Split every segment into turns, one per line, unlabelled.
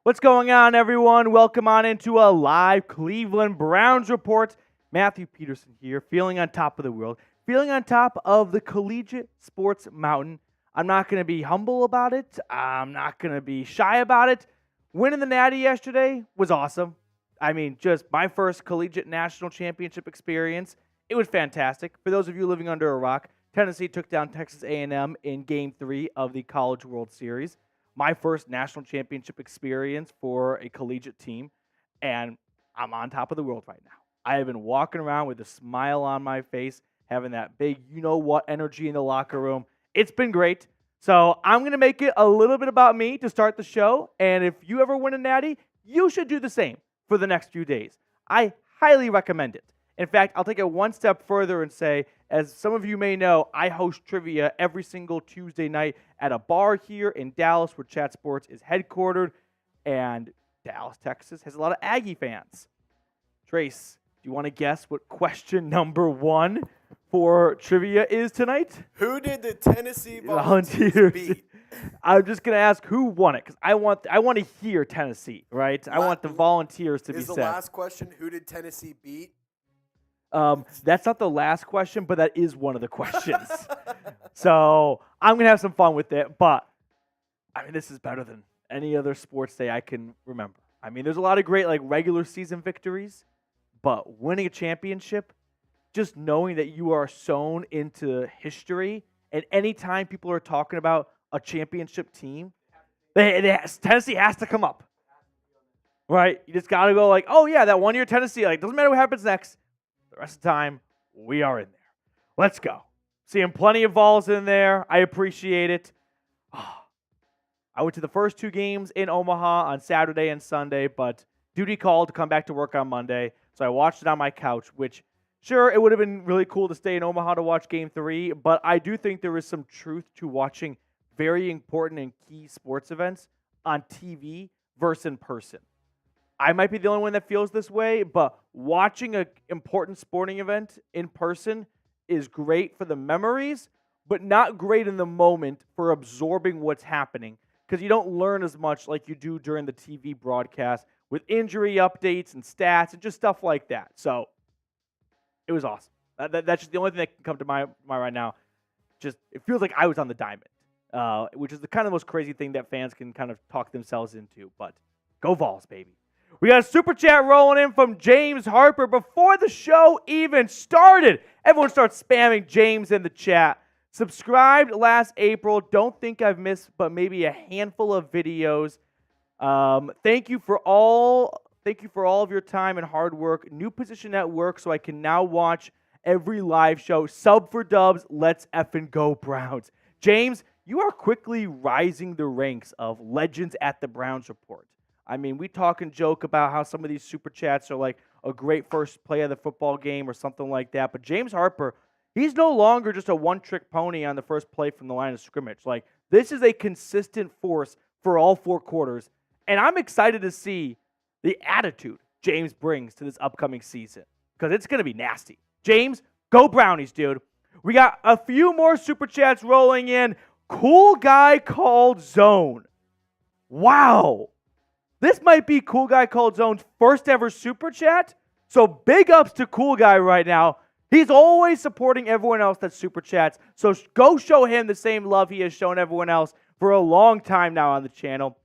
What's going on, everyone? Welcome on into a live Cleveland Browns report. Matthew Peterson here, feeling on top of the world, feeling on top of the collegiate sports mountain. I'm not going to be humble about it. I'm not going to be shy about it. Winning the Natty yesterday was awesome. I mean, just my first collegiate national championship experience. It was fantastic. For those of you living under a rock, Tennessee took down Texas A&M in Game 3 of the College World Series. My first national championship experience for a collegiate team, and I'm on top of the world right now. I have been walking around with a smile on my face, having that big you-know-what energy in the locker room. It's been great. So I'm going to make it a little bit about me to start the show, and if you ever win a Natty, you should do the same for the next few days. I highly recommend it. In fact, I'll take it one step further and say, as some of you may know, I host trivia every single Tuesday night at a bar here in Dallas where Chat Sports is headquartered, and Dallas, Texas has a lot of Aggie fans. Trace, do you want to guess what question number 1 for trivia is tonight?
Who did the Tennessee Volunteers beat?
I'm just going to ask who won it because I want to hear Tennessee, right? I want the Volunteers to be said.
Is the last question, who did Tennessee beat?
That's not the last question, but that is one of the questions. So I'm going to have some fun with it, but I mean, this is better than any other sports day I can remember. I mean, there's a lot of great regular season victories, but winning a championship, just knowing that you are sewn into history, and anytime people are talking about a championship team, Tennessee has to come up, right? You just got to go oh yeah, that 1 year Tennessee, doesn't matter what happens next. The rest of the time, we are in there. Let's go. Seeing plenty of Vols in there. I appreciate it. I went to the first 2 games in Omaha on Saturday and Sunday, but duty called to come back to work on Monday, so I watched it on my couch, which, sure, it would have been really cool to stay in Omaha to watch Game 3, but I do think there is some truth to watching very important and key sports events on TV versus in person. I might be the only one that feels this way, but watching an important sporting event in person is great for the memories, but not great in the moment for absorbing what's happening because you don't learn as much like you do during the TV broadcast with injury updates and stats and just stuff like that. So it was awesome. That's just the only thing that can come to my mind right now. Just it feels like I was on the diamond, which is the kind of most crazy thing that fans can kind of talk themselves into. But go Vols, baby. We got a super chat rolling in from James Harper before the show even started. Everyone starts spamming James in the chat. Subscribed last April. Don't think I've missed but maybe a handful of videos. Thank you for all of your time and hard work. New position at work so I can now watch every live show. Sub for dubs. Let's effing go Browns. James, you are quickly rising the ranks of legends at the Browns Report. I mean, we talk and joke about how some of these super chats are like a great first play of the football game or something like that. But James Harper, he's no longer just a one-trick pony on the first play from the line of scrimmage. This is a consistent force for all 4 quarters. And I'm excited to see the attitude James brings to this upcoming season because it's going to be nasty. James, go Brownies, dude. We got a few more super chats rolling in. Cool guy called Zone. Wow. This might be Cool Guy Called Zone's first ever super chat. So big ups to Cool Guy right now. He's always supporting everyone else that super chats. So go show him the same love he has shown everyone else for a long time now on the channel.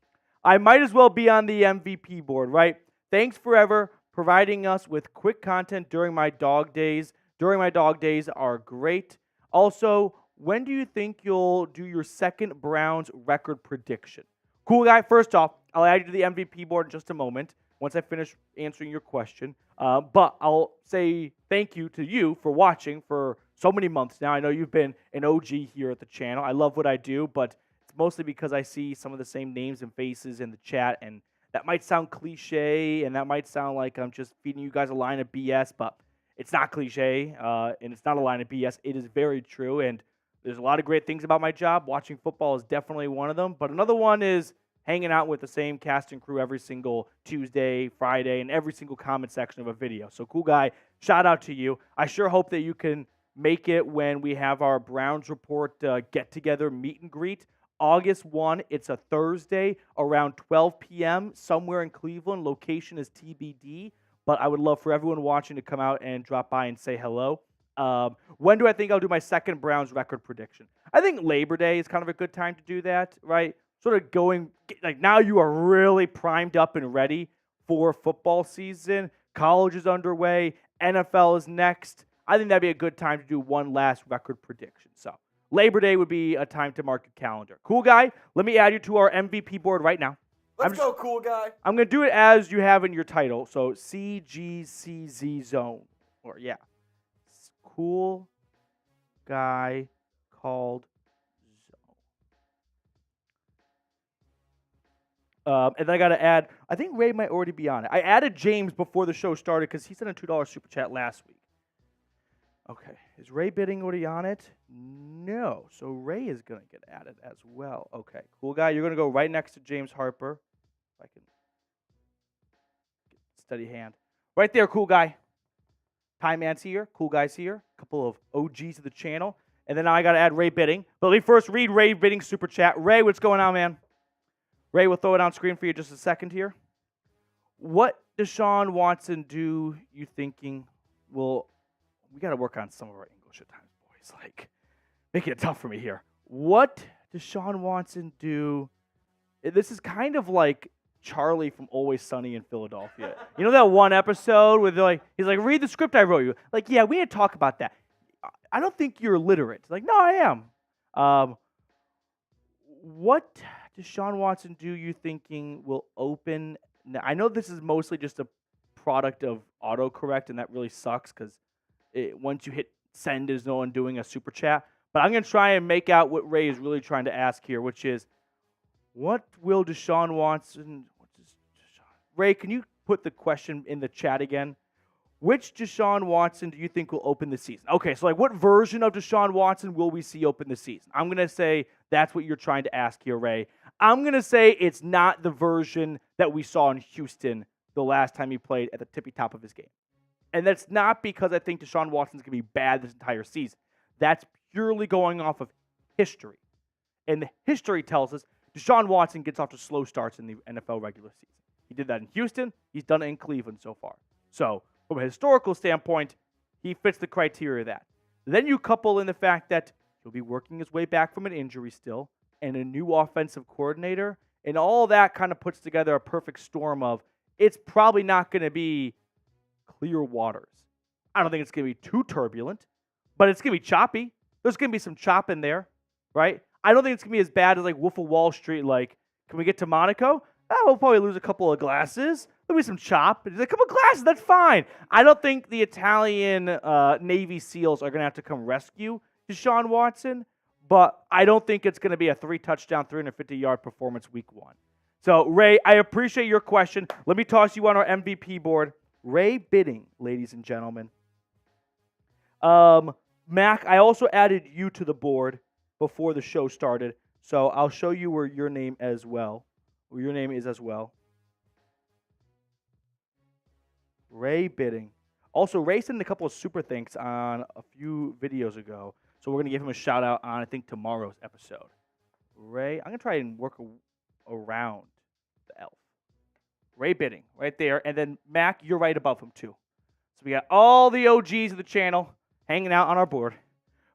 I might as well be on the MVP board, right? Thanks forever providing us with quick content during my dog days. During my dog days are great. Also, when do you think you'll do your second Browns record prediction? Cool Guy, first off, I'll add you to the MVP board in just a moment once I finish answering your question. But I'll say thank you to you for watching for so many months now. I know you've been an OG here at the channel. I love what I do, but it's mostly because I see some of the same names and faces in the chat, and that might sound cliche, and that might sound like I'm just feeding you guys a line of BS, but it's not cliche, and it's not a line of BS. It is very true, and there's a lot of great things about my job. Watching football is definitely one of them, but another one is hanging out with the same cast and crew every single Tuesday, Friday, and every single comment section of a video. So, Cool Guy, shout out to you. I sure hope that you can make it when we have our Browns Report get-together meet and greet August 1. It's a Thursday around 12 p.m. somewhere in Cleveland. Location is TBD, but I would love for everyone watching to come out and drop by and say hello. When do I think I'll do my second Browns record prediction? I think Labor Day is kind of a good time to do that, right? Sort of going, like now you are really primed up and ready for football season. College is underway. NFL is next. I think that'd be a good time to do one last record prediction. So Labor Day would be a time to mark your calendar. Cool guy, let me add you to our MVP board right now.
Let's go, cool guy.
I'm going to do it as you have in your title. So CGCZ zone. Or yeah. Cool guy called zone. And then I got to add, I think Ray might already be on it. I added James before the show started because he sent a $2 super chat last week. Okay. Is Ray Bidding already on it? No. So Ray is going to get added as well. Okay. Cool guy. You're going to go right next to James Harper. If I can get steady hand. Right there, cool guy. Ty Man's here. Cool guy's here. A couple of OGs of the channel. And then now I got to add Ray Bidding. But let me first read Ray Bidding's super chat. Ray, what's going on, man? Ray, we'll throw it on screen for you just a second here. What Deshaun Watson do you thinking will... We got to work on some of our English at times, boys. Like, making it tough for me here. What Deshaun Watson do... This is kind of like Charlie from Always Sunny in Philadelphia. You know that one episode where he's like, read the script I wrote you. Like, yeah, we didn't talk about that. I don't think you're illiterate. Like, no, I am. What Deshaun Watson do you thinking will open? Now, I know this is mostly just a product of autocorrect, and that really sucks because once you hit send, there's no one doing a super chat. But I'm going to try and make out what Ray is really trying to ask here, which is, what will Deshaun Watson... Ray, can you put the question in the chat again? Which Deshaun Watson do you think will open the season? Okay, so like what version of Deshaun Watson will we see open the season? I'm going to say that's what you're trying to ask here, Ray. I'm going to say it's not the version that we saw in Houston the last time he played at the tippy top of his game. And that's not because I think Deshaun Watson's going to be bad this entire season. That's purely going off of history. And the history tells us Deshaun Watson gets off to slow starts in the NFL regular season. He did that in Houston. He's done it in Cleveland so far. So, from a historical standpoint, he fits the criteria of that. Then you couple in the fact that he'll be working his way back from an injury still, and a new offensive coordinator, and all that kind of puts together a perfect storm of it's probably not going to be clear waters. I don't think it's going to be too turbulent, but it's going to be choppy. There's going to be some chop in there, right? I don't think it's going to be as bad as like Wolf of Wall Street, like, can we get to Monaco? We'll probably lose a couple of glasses. There'll be some chop. A couple of glasses, that's fine. I don't think the Italian Navy SEALs are going to have to come rescue Deshaun Watson, but I don't think it's going to be a 3-touchdown, 350-yard performance week 1. So, Ray, I appreciate your question. Let me toss you on our MVP board. Ray Bidding, ladies and gentlemen. Mac, I also added you to the board before the show started, so I'll show you where your name as well. Where your name is as well. Ray Bidding. Also, Ray sent a couple of super thanks on a few videos ago, so we're going to give him a shout out on, I think, tomorrow's episode. Ray, I'm going to try and work around the elf. Ray Bidding, right there. And then, Mac, you're right above him, too. So we got all the OGs of the channel hanging out on our board.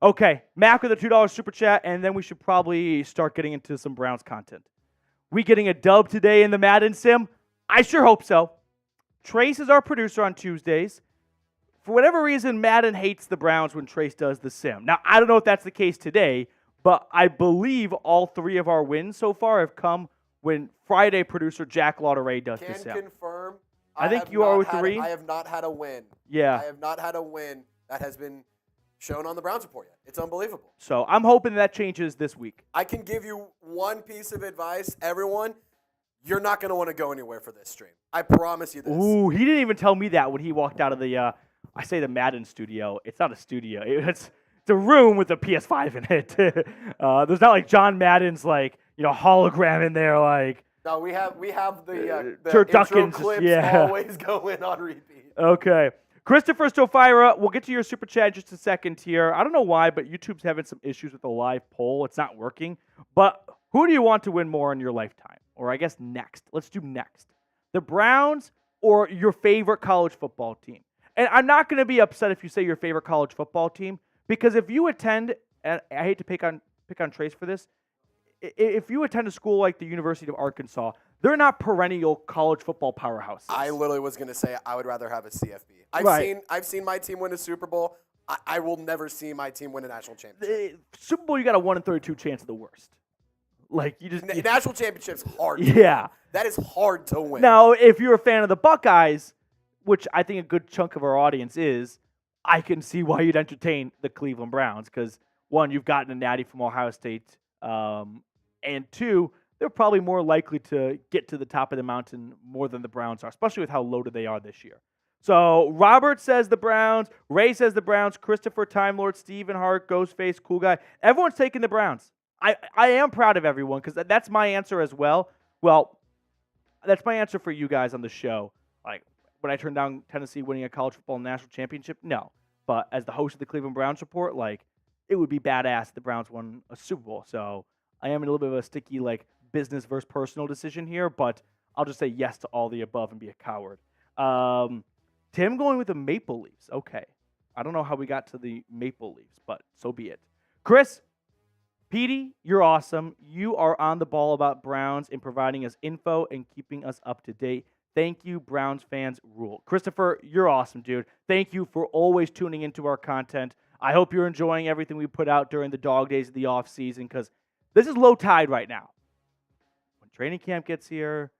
Okay, Mac with a $2 super chat, and then we should probably start getting into some Browns content. We getting a dub today in the Madden sim? I sure hope so. Trace is our producer on Tuesdays. For whatever reason, Madden hates the Browns when Trace does the sim. Now, I don't know if that's the case today, but I believe all 3 of our wins so far have come when Friday producer Jack Lauderay does the sim.
Can confirm.
I think you are with 3.
I have not had a win.
Yeah.
I have not had a win that has been shown on the Browns Report yet. It's unbelievable.
So I'm hoping that changes this week.
I can give you one piece of advice, everyone. You're not going to want to go anywhere for this stream. I promise you this.
Ooh, he didn't even tell me that when he walked out of the, I say the Madden studio. It's not a studio. It's a room with a PS5 in it. There's not like John Madden's like, hologram in there like.
No, we have the
turduckens,
intro clips
yeah.
always going on repeat.
Okay. Christopher Stofira, we'll get to your super chat in just a second here. I don't know why, but YouTube's having some issues with the live poll. It's not working. But Who do you want to win more in your lifetime? Or I guess next. Let's do next. The Browns or your favorite college football team? And I'm not going to be upset if you say your favorite college football team, because if you attend, and I hate to pick on Trace for this, if you attend a school like the University of Arkansas, they're not perennial college football powerhouses.
I literally was going to say I would rather have a CFB. I've seen my team win a Super Bowl. I will never see my team win a national championship.
Super Bowl, you got a 1 in 32 chance of the worst. Like you just
national championship's hard.
Yeah,
that is hard to win.
Now, if you're a fan of the Buckeyes, which I think a good chunk of our audience is, I can see why you'd entertain the Cleveland Browns because one, you've gotten a natty from Ohio State. And two, they're probably more likely to get to the top of the mountain more than the Browns are, especially with how loaded they are this year. So Robert says the Browns, Ray says the Browns, Christopher, Time Lord, Steven Hart, Ghostface, Cool Guy. Everyone's taking the Browns. I am proud of everyone because that's my answer as well. Well, that's my answer for you guys on the show. Like, would I turn down Tennessee winning a college football national championship? No. But as the host of the Cleveland Browns Report, like, it would be badass if the Browns won a Super Bowl. So I am in a little bit of a sticky, like, business versus personal decision here, but I'll just say yes to all the above and be a coward. Tim going with the Maple Leafs. Okay. I don't know how we got to the Maple Leafs, but so be it. Chris, Petey, you're awesome. You are on the ball about Browns and providing us info and keeping us up to date. Thank you, Browns fans rule. Christopher, you're awesome, dude. Thank you for always tuning into our content. I hope you're enjoying everything we put out during the dog days of the offseason because this is low tide right now. When training camp gets here,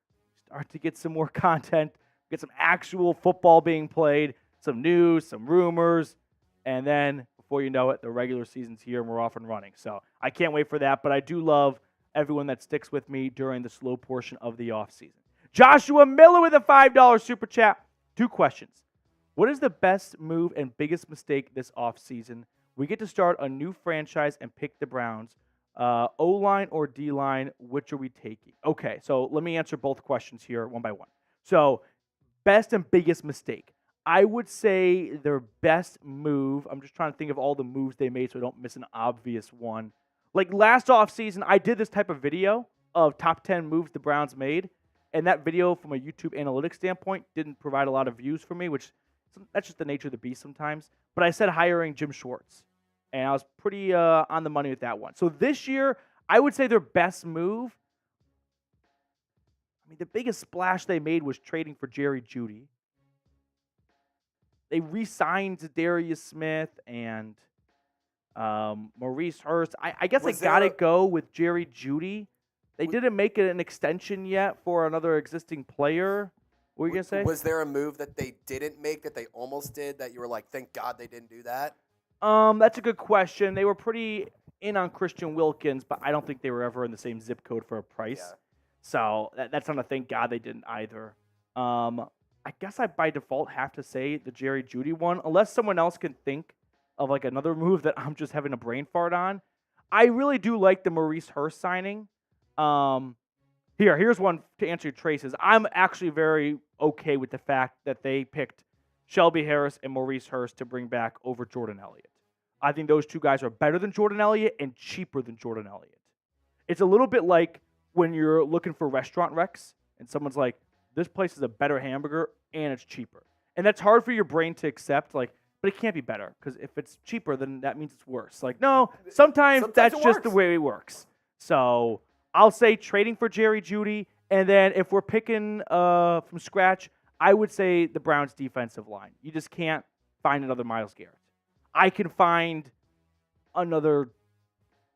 start to get some more content, get some actual football being played, some news, some rumors, and then before you know it, the regular season's here and we're off and running. So I can't wait for that, but I do love everyone that sticks with me during the slow portion of the offseason. Joshua Miller with a $5 super chat. 2 questions. What is the best move and biggest mistake this offseason? We get to start a new franchise and pick the Browns. O-line or D-line, which are we taking? Okay, so let me answer both questions here one by one. So, best and biggest mistake. I would say their best move, I'm just trying to think of all the moves they made so I don't miss an obvious one. Like last offseason, I did this type of video of top 10 moves the Browns made. And that video, from a YouTube analytics standpoint, didn't provide a lot of views for me, which that's just the nature of the beast sometimes. But I said hiring Jim Schwartz, and I was pretty on the money with that one. So this year, I would say their best move, I mean, the biggest splash they made was trading for Jerry Jeudy. They re-signed Darius Smith and Maurice Hurst. I guess I got to go with Jerry Jeudy. They didn't make it an extension yet for another existing player. What were you going to say?
Was there a move that they didn't make that they almost did that you were like, thank God they didn't do that?
That's a good question. They were pretty in on Christian Wilkins, but I don't think they were ever in the same zip code for a price. Yeah. So that's not a thank God they didn't either. I guess I by default have to say the Jerry Jeudy one, unless someone else can think of like another move that I'm just having a brain fart on. I really do like the Maurice Hurst signing. Here's one to answer your traces. I'm actually very okay with the fact that they picked Shelby Harris and Maurice Hurst to bring back over Jordan Elliott. I think those two guys are better than Jordan Elliott and cheaper than Jordan Elliott. It's a little bit like when you're looking for restaurant recs and someone's like, this place is a better hamburger and it's cheaper. And that's hard for your brain to accept, like, but it can't be better because if it's cheaper, then that means it's worse. Like, no, sometimes that's just the way it works. So I'll say trading for Jerry Jeudy, and then if we're picking from scratch, I would say the Browns' defensive line. You just can't find another Myles Garrett. I can find another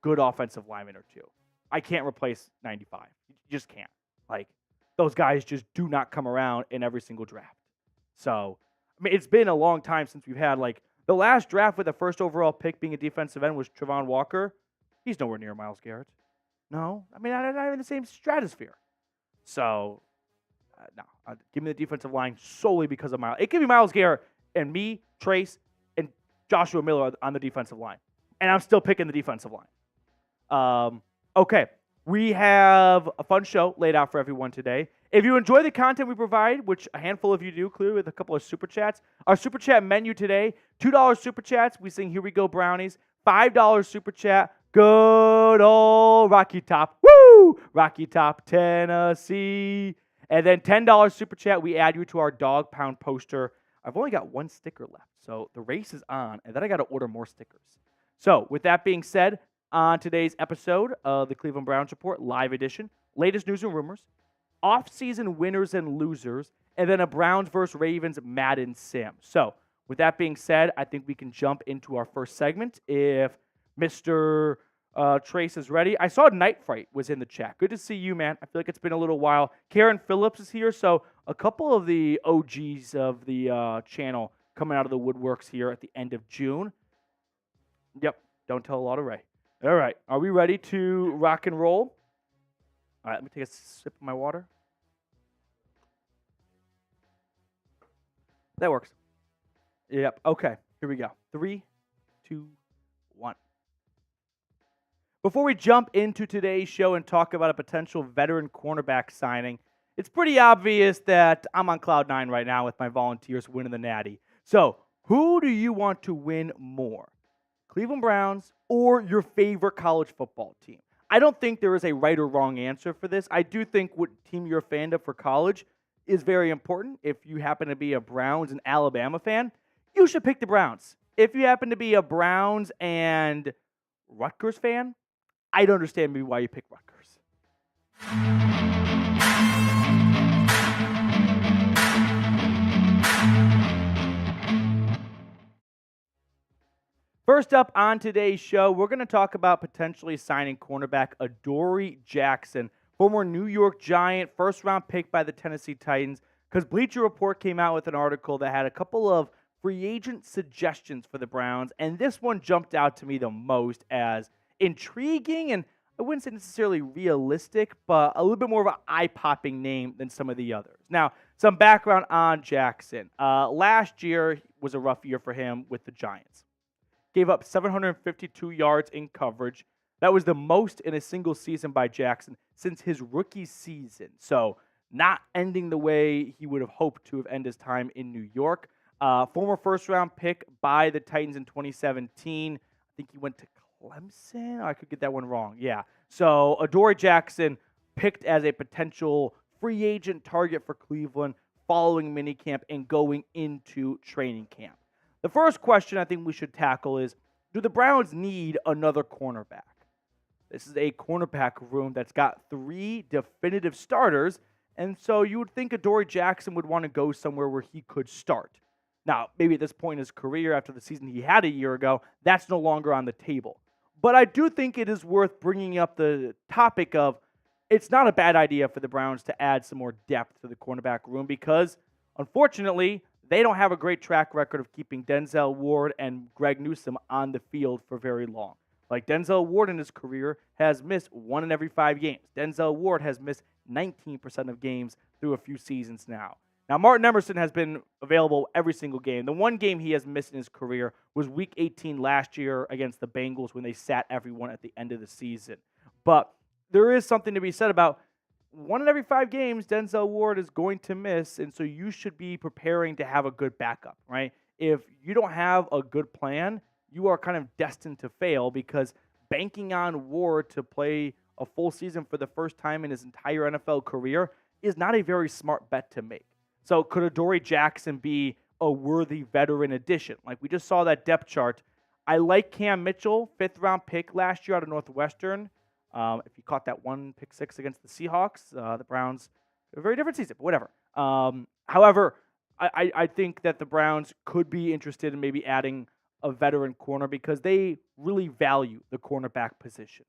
good offensive lineman or two. I can't replace 95. You just can't. Like, those guys just do not come around in every single draft. So, I mean, it's been a long time since we've had, like, the last draft with the first overall pick being a defensive end was Trevon Walker. He's nowhere near Myles Garrett. No, I mean, not in the same stratosphere. So, no, give me the defensive line solely because of Myles. It could be Myles Garrett and me, Trace, and Joshua Miller on the defensive line. And I'm still picking the defensive line. Okay, we have a fun show laid out for everyone today. If you enjoy the content we provide, which a handful of you do, clearly with a couple of super chats, our super chat menu today, $2 super chats, we sing Here We Go Brownies, $5 super chat, good old Rocky Top. Woo! Woo! Rocky Top, Tennessee. And then $10 super chat. We add you to our dog pound poster. I've only got one sticker left, so the race is on, and then I got to order more stickers. So with that being said, on today's episode of the Cleveland Browns Report, live edition, latest news and rumors, offseason winners and losers, and then a Browns versus Ravens Madden sim. So with that being said, I think we can jump into our first segment if Mr. Trace is ready. I saw Night Fright was in the chat. Good to see you, man. I feel like it's been a little while. Karen Phillips is here, so a couple of the OGs of the channel coming out of the woodworks here at the end of June. Yep, don't tell a lot of Ray. All right, are we ready to rock and roll? All right, let me take a sip of my water. That works. Yep, okay, here we go. 3, 2, 1. Before we jump into today's show and talk about a potential veteran cornerback signing, it's pretty obvious that I'm on cloud 9 right now with my Volunteers winning the Natty. So, who do you want to win more? Cleveland Browns or your favorite college football team? I don't think there is a right or wrong answer for this. I do think what team you're a fan of for college is very important. If you happen to be a Browns and Alabama fan, you should pick the Browns. If you happen to be a Browns and Rutgers fan, I don't understand maybe why you pick Rutgers. First up on today's show, we're going to talk about potentially signing cornerback Adoree Jackson, former New York Giant, first-round pick by the Tennessee Titans, because Bleacher Report came out with an article that had a couple of free agent suggestions for the Browns, and this one jumped out to me the most as intriguing and I wouldn't say necessarily realistic, but a little bit more of an eye-popping name than some of the others. Now, some background on Jackson. Last year was a rough year for him with the Giants. Gave up 752 yards in coverage. That was the most in a single season by Jackson since his rookie season. So not ending the way he would have hoped to have ended his time in New York. Former first-round pick by the Titans in 2017. I think he went to Clemson. I could get that one wrong. Yeah. So Adoree Jackson picked as a potential free agent target for Cleveland following minicamp and going into training camp. The first question I think we should tackle is, do the Browns need another cornerback? This is a cornerback room that's got 3 definitive starters, and so you would think Adoree Jackson would want to go somewhere where he could start. Now, maybe at this point in his career, after the season he had a year ago, that's no longer on the table. But I do think it is worth bringing up the topic of it's not a bad idea for the Browns to add some more depth to the cornerback room because, unfortunately, they don't have a great track record of keeping Denzel Ward and Greg Newsome on the field for very long. Like Denzel Ward in his career has missed 1 in every 5 games. Denzel Ward has missed 19% of games through a few seasons now. Now, Martin Emerson has been available every single game. The one game he has missed in his career was Week 18 last year against the Bengals when they sat everyone at the end of the season. But there is something to be said about 1 in every 5 games, Denzel Ward is going to miss, and so you should be preparing to have a good backup, right? If you don't have a good plan, you are kind of destined to fail because banking on Ward to play a full season for the first time in his entire NFL career is not a very smart bet to make. So could Adoree Jackson be a worthy veteran addition? Like we just saw that depth chart. I like Cam Mitchell, 5th-round pick last year out of Northwestern. If you caught that 1 pick 6 against the Seahawks, the Browns, a very different season, but whatever. However, I think that the Browns could be interested in maybe adding a veteran corner because they really value the cornerback position.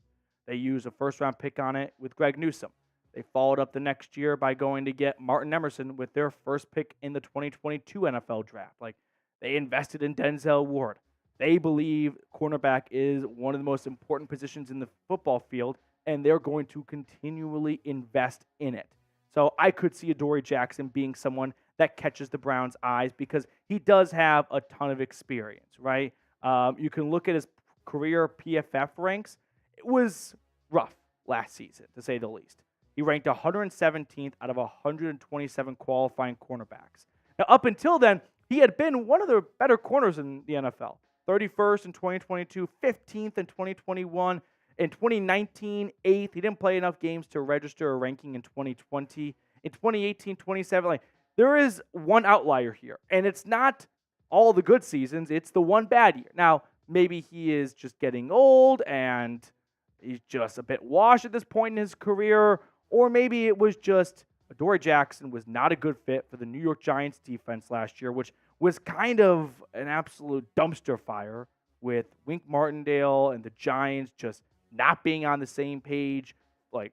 They use a 1st-round pick on it with Greg Newsome. They followed up the next year by going to get Martin Emerson with their 1st pick in the 2022 NFL draft. Like, they invested in Denzel Ward. They believe cornerback is one of the most important positions in the football field, and they're going to continually invest in it. So I could see Adoree Jackson being someone that catches the Browns' eyes because he does have a ton of experience, right? You can look at his career PFF ranks. It was rough last season, to say the least. He ranked 117th out of 127 qualifying cornerbacks. Now, up until then, he had been one of the better corners in the NFL. 31st in 2022, 15th in 2021. In 2019, 8th. He didn't play enough games to register a ranking in 2020. In 2018, 27. Like, there is one outlier here, and it's not all the good seasons. It's the one bad year. Now, maybe he is just getting old and he's just a bit washed at this point in his career, or maybe it was just Adoree Jackson was not a good fit for the New York Giants defense last year, which was kind of an absolute dumpster fire with Wink Martindale and the Giants just not being on the same page, like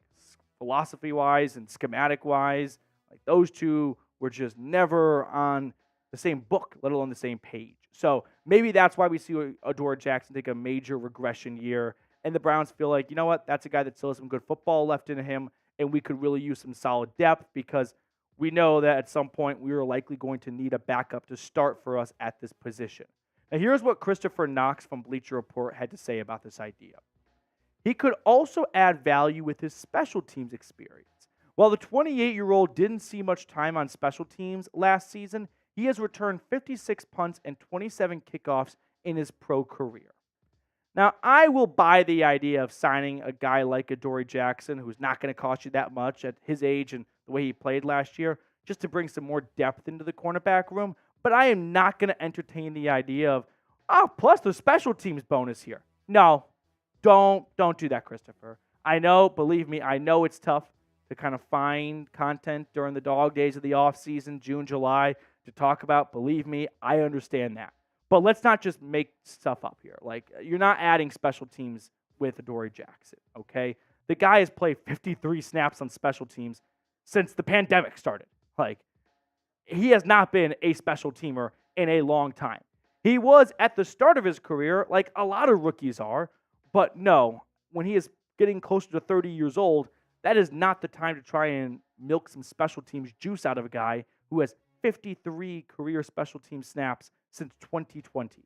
philosophy-wise and schematic-wise. Like, those two were just never on the same book, let alone the same page. So maybe that's why we see Adoree Jackson take a major regression year, and the Browns feel like, you know what, that's a guy that still has some good football left in him, and we could really use some solid depth because we know that at some point we are likely going to need a backup to start for us at this position. Now, here's what Christopher Knox from Bleacher Report had to say about this idea. He could also add value with his special teams experience. While the 28-year-old didn't see much time on special teams last season, he has returned 56 punts and 27 kickoffs in his pro career. Now, I will buy the idea of signing a guy like Adoree Jackson, who's not going to cost you that much at his age and the way he played last year, just to bring some more depth into the cornerback room. But I am not going to entertain the idea of, plus the special teams bonus here. No, don't do that, Christopher. I know, believe me, I know it's tough to kind of find content during the dog days of the offseason, June, July, to talk about. Believe me, I understand that. But let's not just make stuff up here. Like, you're not adding special teams with Adoree Jackson, okay? The guy has played 53 snaps on special teams since the pandemic started. Like, he has not been a special teamer in a long time. He was at the start of his career, like a lot of rookies are, but no, when he is getting closer to 30 years old, that is not the time to try and milk some special teams juice out of a guy who has 53 career special team snaps since 2020.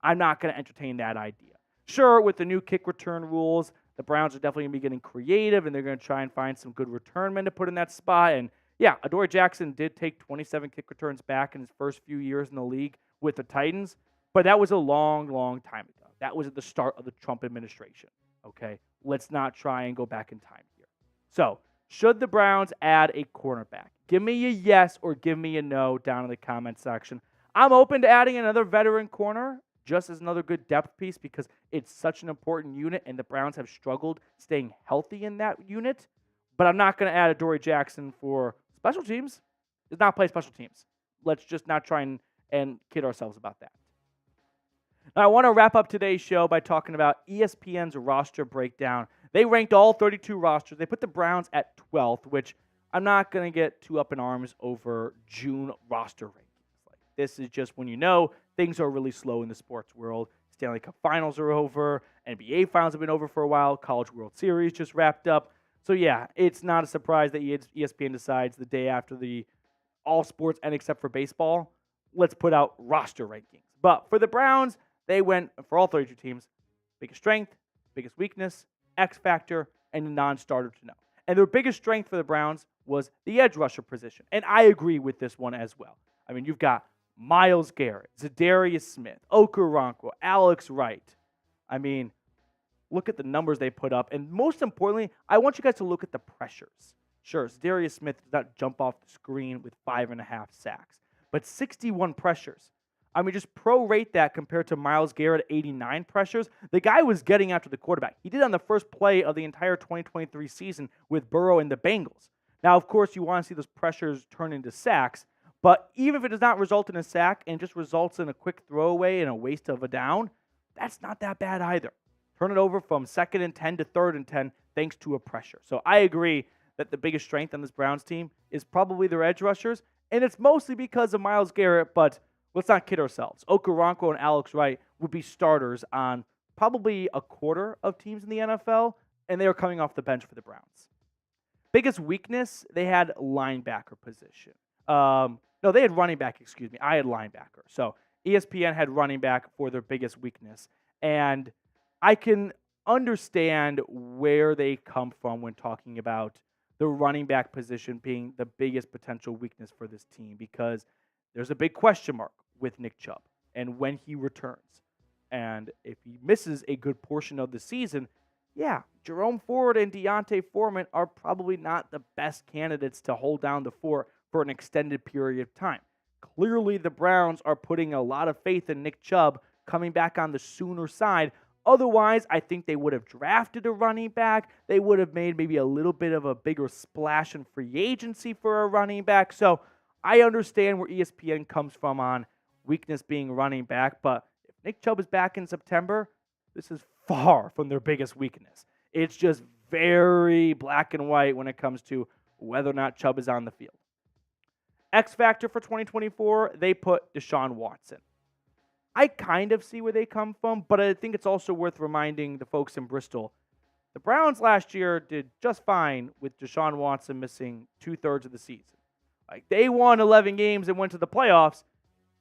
I'm not going to entertain that idea. Sure, with the new kick return rules, the Browns are definitely going to be getting creative, and they're going to try and find some good return men to put in that spot. And yeah, Adoree Jackson did take 27 kick returns back in his first few years in the league with the Titans, but that was a long, long time ago. That was at the start of the Trump administration, okay? Let's not try and go back in time here. So, should the Browns add a cornerback? Give me a yes or give me a no down in the comment section. I'm open to adding another veteran corner just as another good depth piece because it's such an important unit and the Browns have struggled staying healthy in that unit. But I'm not going to add Adoree Jackson for special teams. Does not play special teams. Let's just not try and kid ourselves about that. Now, I want to wrap up today's show by talking about ESPN's roster breakdown. They ranked all 32 rosters. They put the Browns at 12th, which I'm not going to get too up in arms over June roster rankings. Like, this is just when you know things are really slow in the sports world. Stanley Cup Finals are over. NBA Finals have been over for a while. College World Series just wrapped up. So, yeah, it's not a surprise that ESPN decides the day after the all sports end except for baseball, let's put out roster rankings. But for the Browns, they went for all 32 teams, biggest strength, biggest weakness, X factor, and a non-starter to know. And their biggest strength for the Browns was the edge rusher position. And I agree with this one as well. I mean, you've got Myles Garrett, Zadarius Smith, Okoronkwo, Alex Wright. I mean, look at the numbers they put up. And most importantly, I want you guys to look at the pressures. Sure, Zadarius Smith did not jump off the screen with 5.5 sacks, but 61 pressures. I mean, just prorate that compared to Myles Garrett, 89 pressures. The guy was getting after the quarterback. He did on the first play of the entire 2023 season with Burrow and the Bengals. Now, of course, you want to see those pressures turn into sacks, but even if it does not result in a sack and just results in a quick throwaway and a waste of a down, that's not that bad either. Turn it over from 2nd and 10 to 3rd and 10 thanks to a pressure. So I agree that the biggest strength on this Browns team is probably their edge rushers, and it's mostly because of Myles Garrett, but let's not kid ourselves. Okoronkwo and Alex Wright would be starters on probably a quarter of teams in the NFL, and they are coming off the bench for the Browns. Biggest weakness, they had linebacker position. No, they had running back, excuse me. I had linebacker. So ESPN had running back for their biggest weakness. And I can understand where they come from when talking about the running back position being the biggest potential weakness for this team because there's a big question mark with Nick Chubb and when he returns. And if he misses a good portion of the season, yeah, Jerome Ford and Deontay Foreman are probably not the best candidates to hold down the fort for an extended period of time. Clearly, the Browns are putting a lot of faith in Nick Chubb coming back on the sooner side. Otherwise, I think they would have drafted a running back. They would have made maybe a little bit of a bigger splash in free agency for a running back. So I understand where ESPN comes from on weakness being running back, but if Nick Chubb is back in September, this is far from their biggest weakness. It's just very black and white when it comes to whether or not Chubb is on the field. X factor for 2024, they put Deshaun Watson. I kind of see where they come from, but I think it's also worth reminding the folks in Bristol. The Browns last year did just fine with Deshaun Watson missing 2/3 of the season. Like, they won 11 games and went to the playoffs,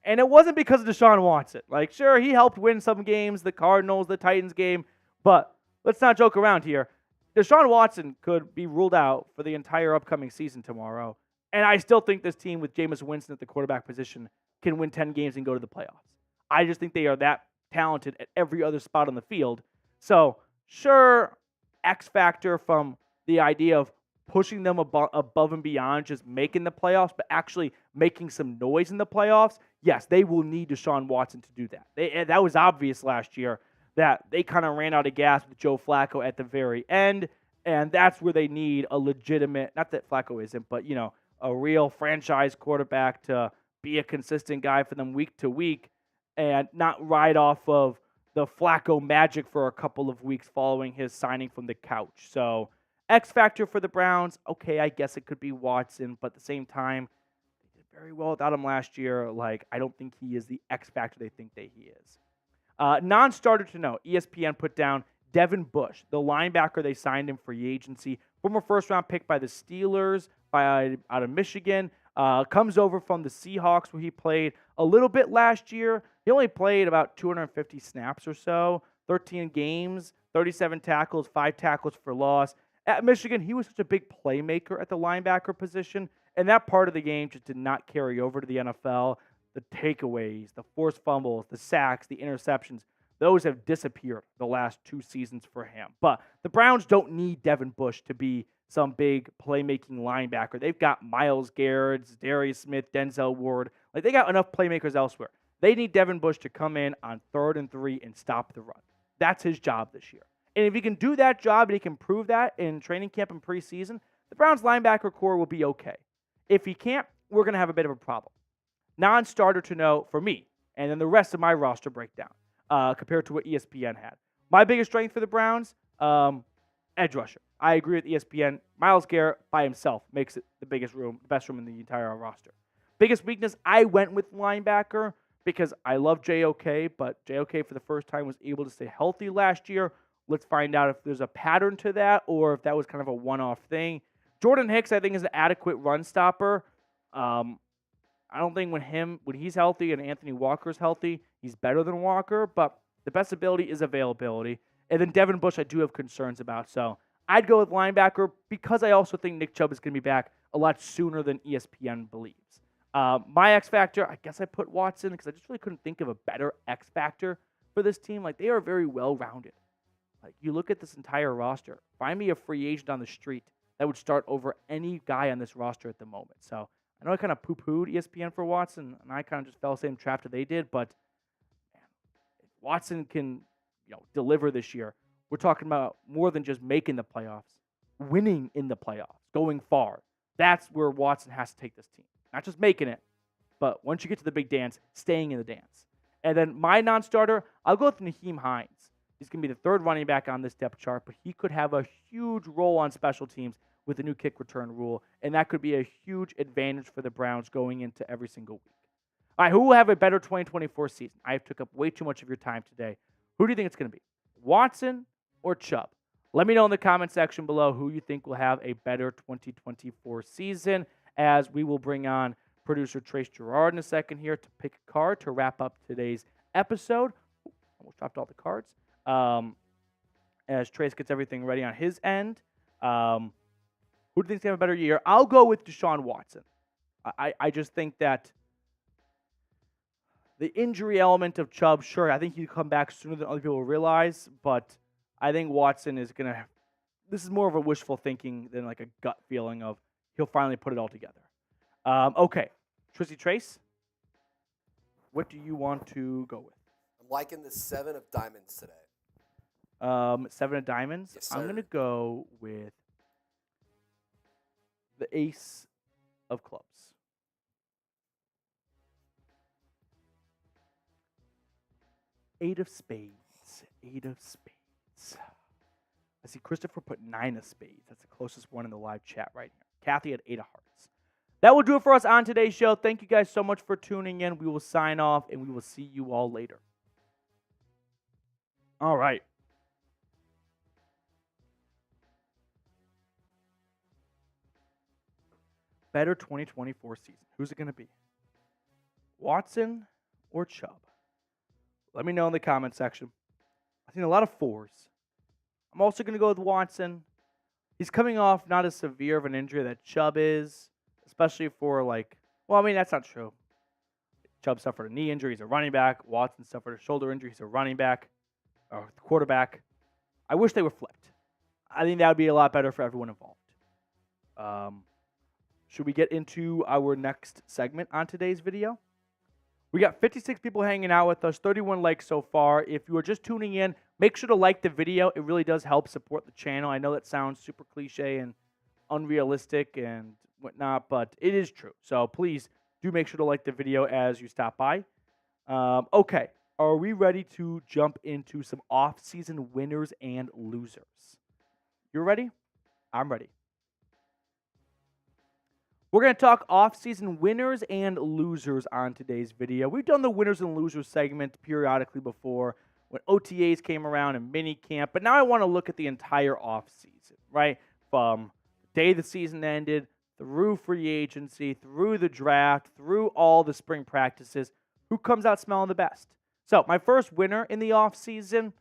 and it wasn't because of Deshaun Watson. Like, sure, he helped win some games, the Cardinals, the Titans game, but let's not joke around here. Deshaun Watson could be ruled out for the entire upcoming season tomorrow, and I still think this team with Jameis Winston at the quarterback position can win 10 games and go to the playoffs. I just think they are that talented at every other spot on the field. So, sure, X factor from the idea of pushing them above and beyond just making the playoffs, but actually making some noise in the playoffs. Yes, they will need Deshaun Watson to do that. That was obvious last year that they kind of ran out of gas with Joe Flacco at the very end, and that's where they need a legitimate, not that Flacco isn't, but, a real franchise quarterback to be a consistent guy for them week to week and not ride off of the Flacco magic for a couple of weeks following his signing from the couch. So, X factor for the Browns, okay, I guess it could be Watson, but at the same time, they did very well without him last year. Like, I don't think he is the X factor they think that he is. Non-starter to note, ESPN put down Devin Bush, the linebacker they signed in free agency, former first-round pick by the Steelers, out of Michigan, comes over from the Seahawks where he played a little bit last year. He only played about 250 snaps or so, 13 games, 37 tackles, 5 tackles for loss. At Michigan, he was such a big playmaker at the linebacker position, and that part of the game just did not carry over to the NFL. The takeaways, the forced fumbles, the sacks, the interceptions, those have disappeared the last 2 seasons for him. But the Browns don't need Devin Bush to be some big playmaking linebacker. They've got Myles Garrett, Darius Smith, Denzel Ward. Like, they got enough playmakers elsewhere. They need Devin Bush to come in on 3rd and 3 and stop the run. That's his job this year. And if he can do that job and he can prove that in training camp and preseason, the Browns linebacker core will be okay. If he can't, we're going to have a bit of a problem. Non-starter to know for me, and then the rest of my roster breakdown compared to what ESPN had. My biggest strength for the Browns, edge rusher. I agree with ESPN. Myles Garrett by himself makes it the best room in the entire roster. Biggest weakness, I went with linebacker because I love JOK, but JOK for the first time was able to stay healthy last year. Let's find out if there's a pattern to that or if that was kind of a one-off thing. Jordan Hicks, I think, is an adequate run stopper. I don't think when he's healthy and Anthony Walker's healthy, he's better than Walker, but the best ability is availability. And then Devin Bush, I do have concerns about. So I'd go with linebacker because I also think Nick Chubb is going to be back a lot sooner than ESPN believes. My X factor, I guess I put Watson because I just really couldn't think of a better X factor for this team. Like, they are very well-rounded. Like, you look at this entire roster, find me a free agent on the street that would start over any guy on this roster at the moment. So I know I kind of poo-pooed ESPN for Watson, and I kind of just fell the same trap that they did, but man, if Watson can deliver this year, we're talking about more than just making the playoffs, winning in the playoffs, going far. That's where Watson has to take this team. Not just making it, but once you get to the big dance, staying in the dance. And then my non-starter, I'll go with Nyheim Hines. He's going to be the 3rd running back on this depth chart, but he could have a huge role on special teams with the new kick return rule, and that could be a huge advantage for the Browns going into every single week. All right, who will have a better 2024 season? I have took up way too much of your time today. Who do you think it's going to be? Watson or Chubb? Let me know in the comment section below who you think will have a better 2024 season, as we will bring on producer Trace Gerard in a second here to pick a card to wrap up today's episode. Almost dropped all the cards. As Trace gets everything ready on his end. Who do you think's going to have a better year? I'll go with Deshaun Watson. I just think that the injury element of Chubb, sure, I think he'll come back sooner than other people realize, but I think Watson is going to – this is more of a wishful thinking than like a gut feeling of he'll finally put it all together. Okay. Tristy Trace, what do you want to go with?
I'm liking the 7 of diamonds today.
7 of diamonds?
Yes, sir.
I'm going to go with the ace of clubs. 8 of spades. 8 of spades. I see Christopher put 9 of spades. That's the closest one in the live chat right now. Kathy had 8 of hearts. That will do it for us on today's show. Thank you guys so much for tuning in. We will sign off, and we will see you all later. All right. Better 2024 season. Who's it going to be? Watson or Chubb? Let me know in the comment section. I've seen a lot of 4s. I'm also going to go with Watson. He's coming off not as severe of an injury that Chubb is, especially for that's not true. Chubb suffered a knee injury. He's a running back. Watson suffered a shoulder injury. He's a running back or quarterback. I wish they were flipped. I think that would be a lot better for everyone involved. Should we get into our next segment on today's video? We got 56 people hanging out with us, 31 likes so far. If you are just tuning in, make sure to like the video. It really does help support the channel. I know that sounds super cliche and unrealistic and whatnot, but it is true. So please do make sure to like the video as you stop by. Okay, are we ready to jump into some off-season winners and losers? You're ready? I'm ready. We're going to talk off-season winners and losers on today's video. We've done the winners and losers segment periodically before when OTAs came around and minicamp, but now I want to look at the entire off-season, right? From the day the season ended, through free agency, through the draft, through all the spring practices. Who comes out smelling the best? So my first winner in the off-season,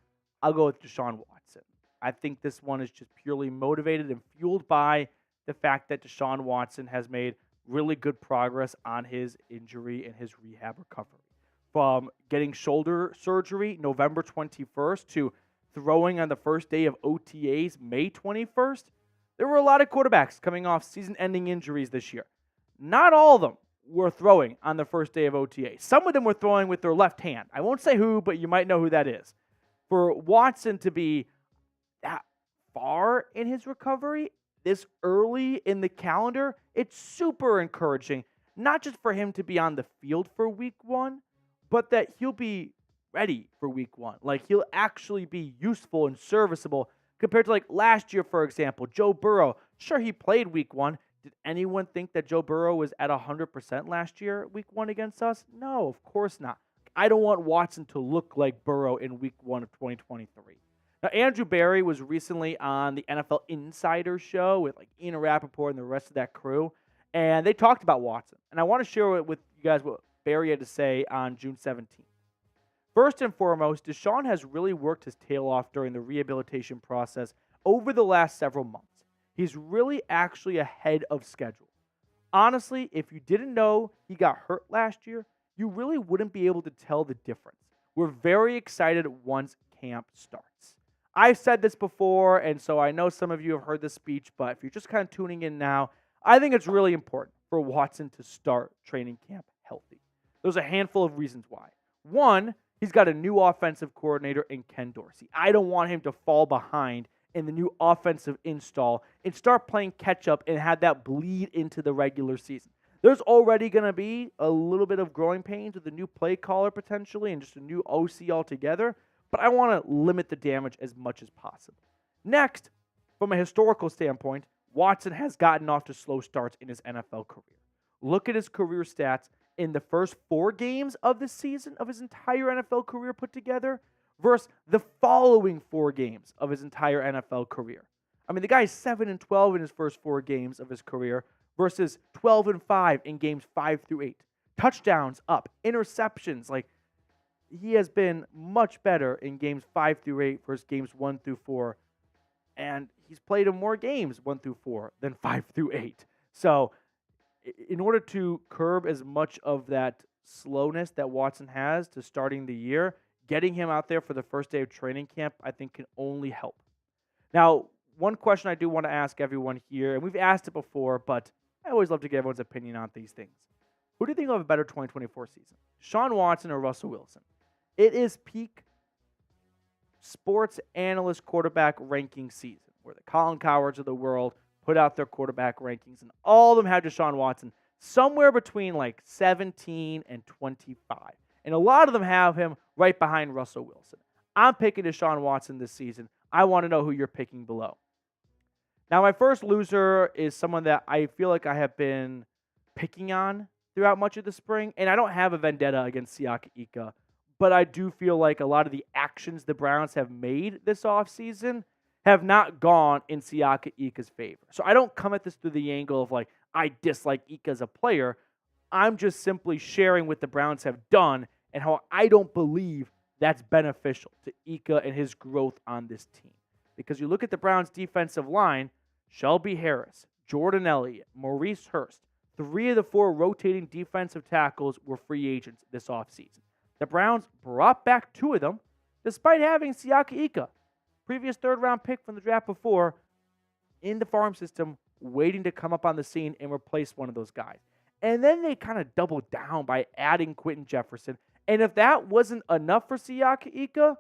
I'll go with Deshaun Watson. I think this one is just purely motivated and fueled by the fact that Deshaun Watson has made really good progress on his injury and his rehab recovery. From getting shoulder surgery November 21st to throwing on the first day of OTAs May 21st, there were a lot of quarterbacks coming off season-ending injuries this year. Not all of them were throwing on the first day of OTA. Some of them were throwing with their left hand. I won't say who, but you might know who that is. For Watson to be that far in his recovery, this early in the calendar, it's super encouraging, not just for him to be on the field for week 1, but that he'll be ready for week 1. Like, he'll actually be useful and serviceable compared to, like, last year, for example. Joe Burrow, sure, he played week 1. Did anyone think that Joe Burrow was at 100% last year, week 1 against us? No, of course not. I don't want Watson to look like Burrow in week 1 of 2023. Now, Andrew Berry was recently on the NFL Insider show with like Ian Rappaport and the rest of that crew, and they talked about Watson. And I want to share with you guys what Berry had to say on June 17th. First and foremost, Deshaun has really worked his tail off during the rehabilitation process over the last several months. He's really actually ahead of schedule. Honestly, if you didn't know he got hurt last year, you really wouldn't be able to tell the difference. We're very excited once camp starts. I've said this before, and so I know some of you have heard this speech, but if you're just kind of tuning in now, I think it's really important for Watson to start training camp healthy. There's a handful of reasons why. One, he's got a new offensive coordinator in Ken Dorsey. I don't want him to fall behind in the new offensive install and start playing catch-up and have that bleed into the regular season. There's already going to be a little bit of growing pains with the new play caller potentially and just a new OC altogether, but I want to limit the damage as much as possible. Next, from a historical standpoint, Watson has gotten off to slow starts in his NFL career. Look at his career stats in the first 4 games of the season of his entire NFL career put together versus the following 4 games of his entire NFL career. I mean, the guy's 7-12 in his first 4 games of his career versus 12-5 in games 5 through 8. Touchdowns up, interceptions, like, he has been much better in games 5 through 8 versus games 1 through 4. And he's played in more games 1 through 4 than 5 through 8. So in order to curb as much of that slowness that Watson has to starting the year, getting him out there for the first day of training camp, I think, can only help. Now, one question I do want to ask everyone here, and we've asked it before, but I always love to get everyone's opinion on these things. Who do you think will have a better 2024 season? Deshaun Watson or Russell Wilson? It is peak sports analyst quarterback ranking season, where the Colin Cowards of the world put out their quarterback rankings, and all of them have Deshaun Watson somewhere between like 17 and 25. And a lot of them have him right behind Russell Wilson. I'm picking Deshaun Watson this season. I want to know who you're picking below. Now, my first loser is someone that I feel like I have been picking on throughout much of the spring, and I don't have a vendetta against Siaki Ika, but I do feel like a lot of the actions the Browns have made this offseason have not gone in Siaki Ika's favor. So I don't come at this through the angle of like, I dislike Ika as a player. I'm just simply sharing what the Browns have done and how I don't believe that's beneficial to Ika and his growth on this team. Because you look at the Browns' defensive line, Shelby Harris, Jordan Elliott, Maurice Hurst, 3 of the 4 rotating defensive tackles were free agents this offseason. The Browns brought back 2 of them, despite having Siaki Ika, previous third-round pick from the draft before, in the farm system, waiting to come up on the scene and replace one of those guys. And then they kind of doubled down by adding Quentin Jefferson. And if that wasn't enough for Siaki Ika,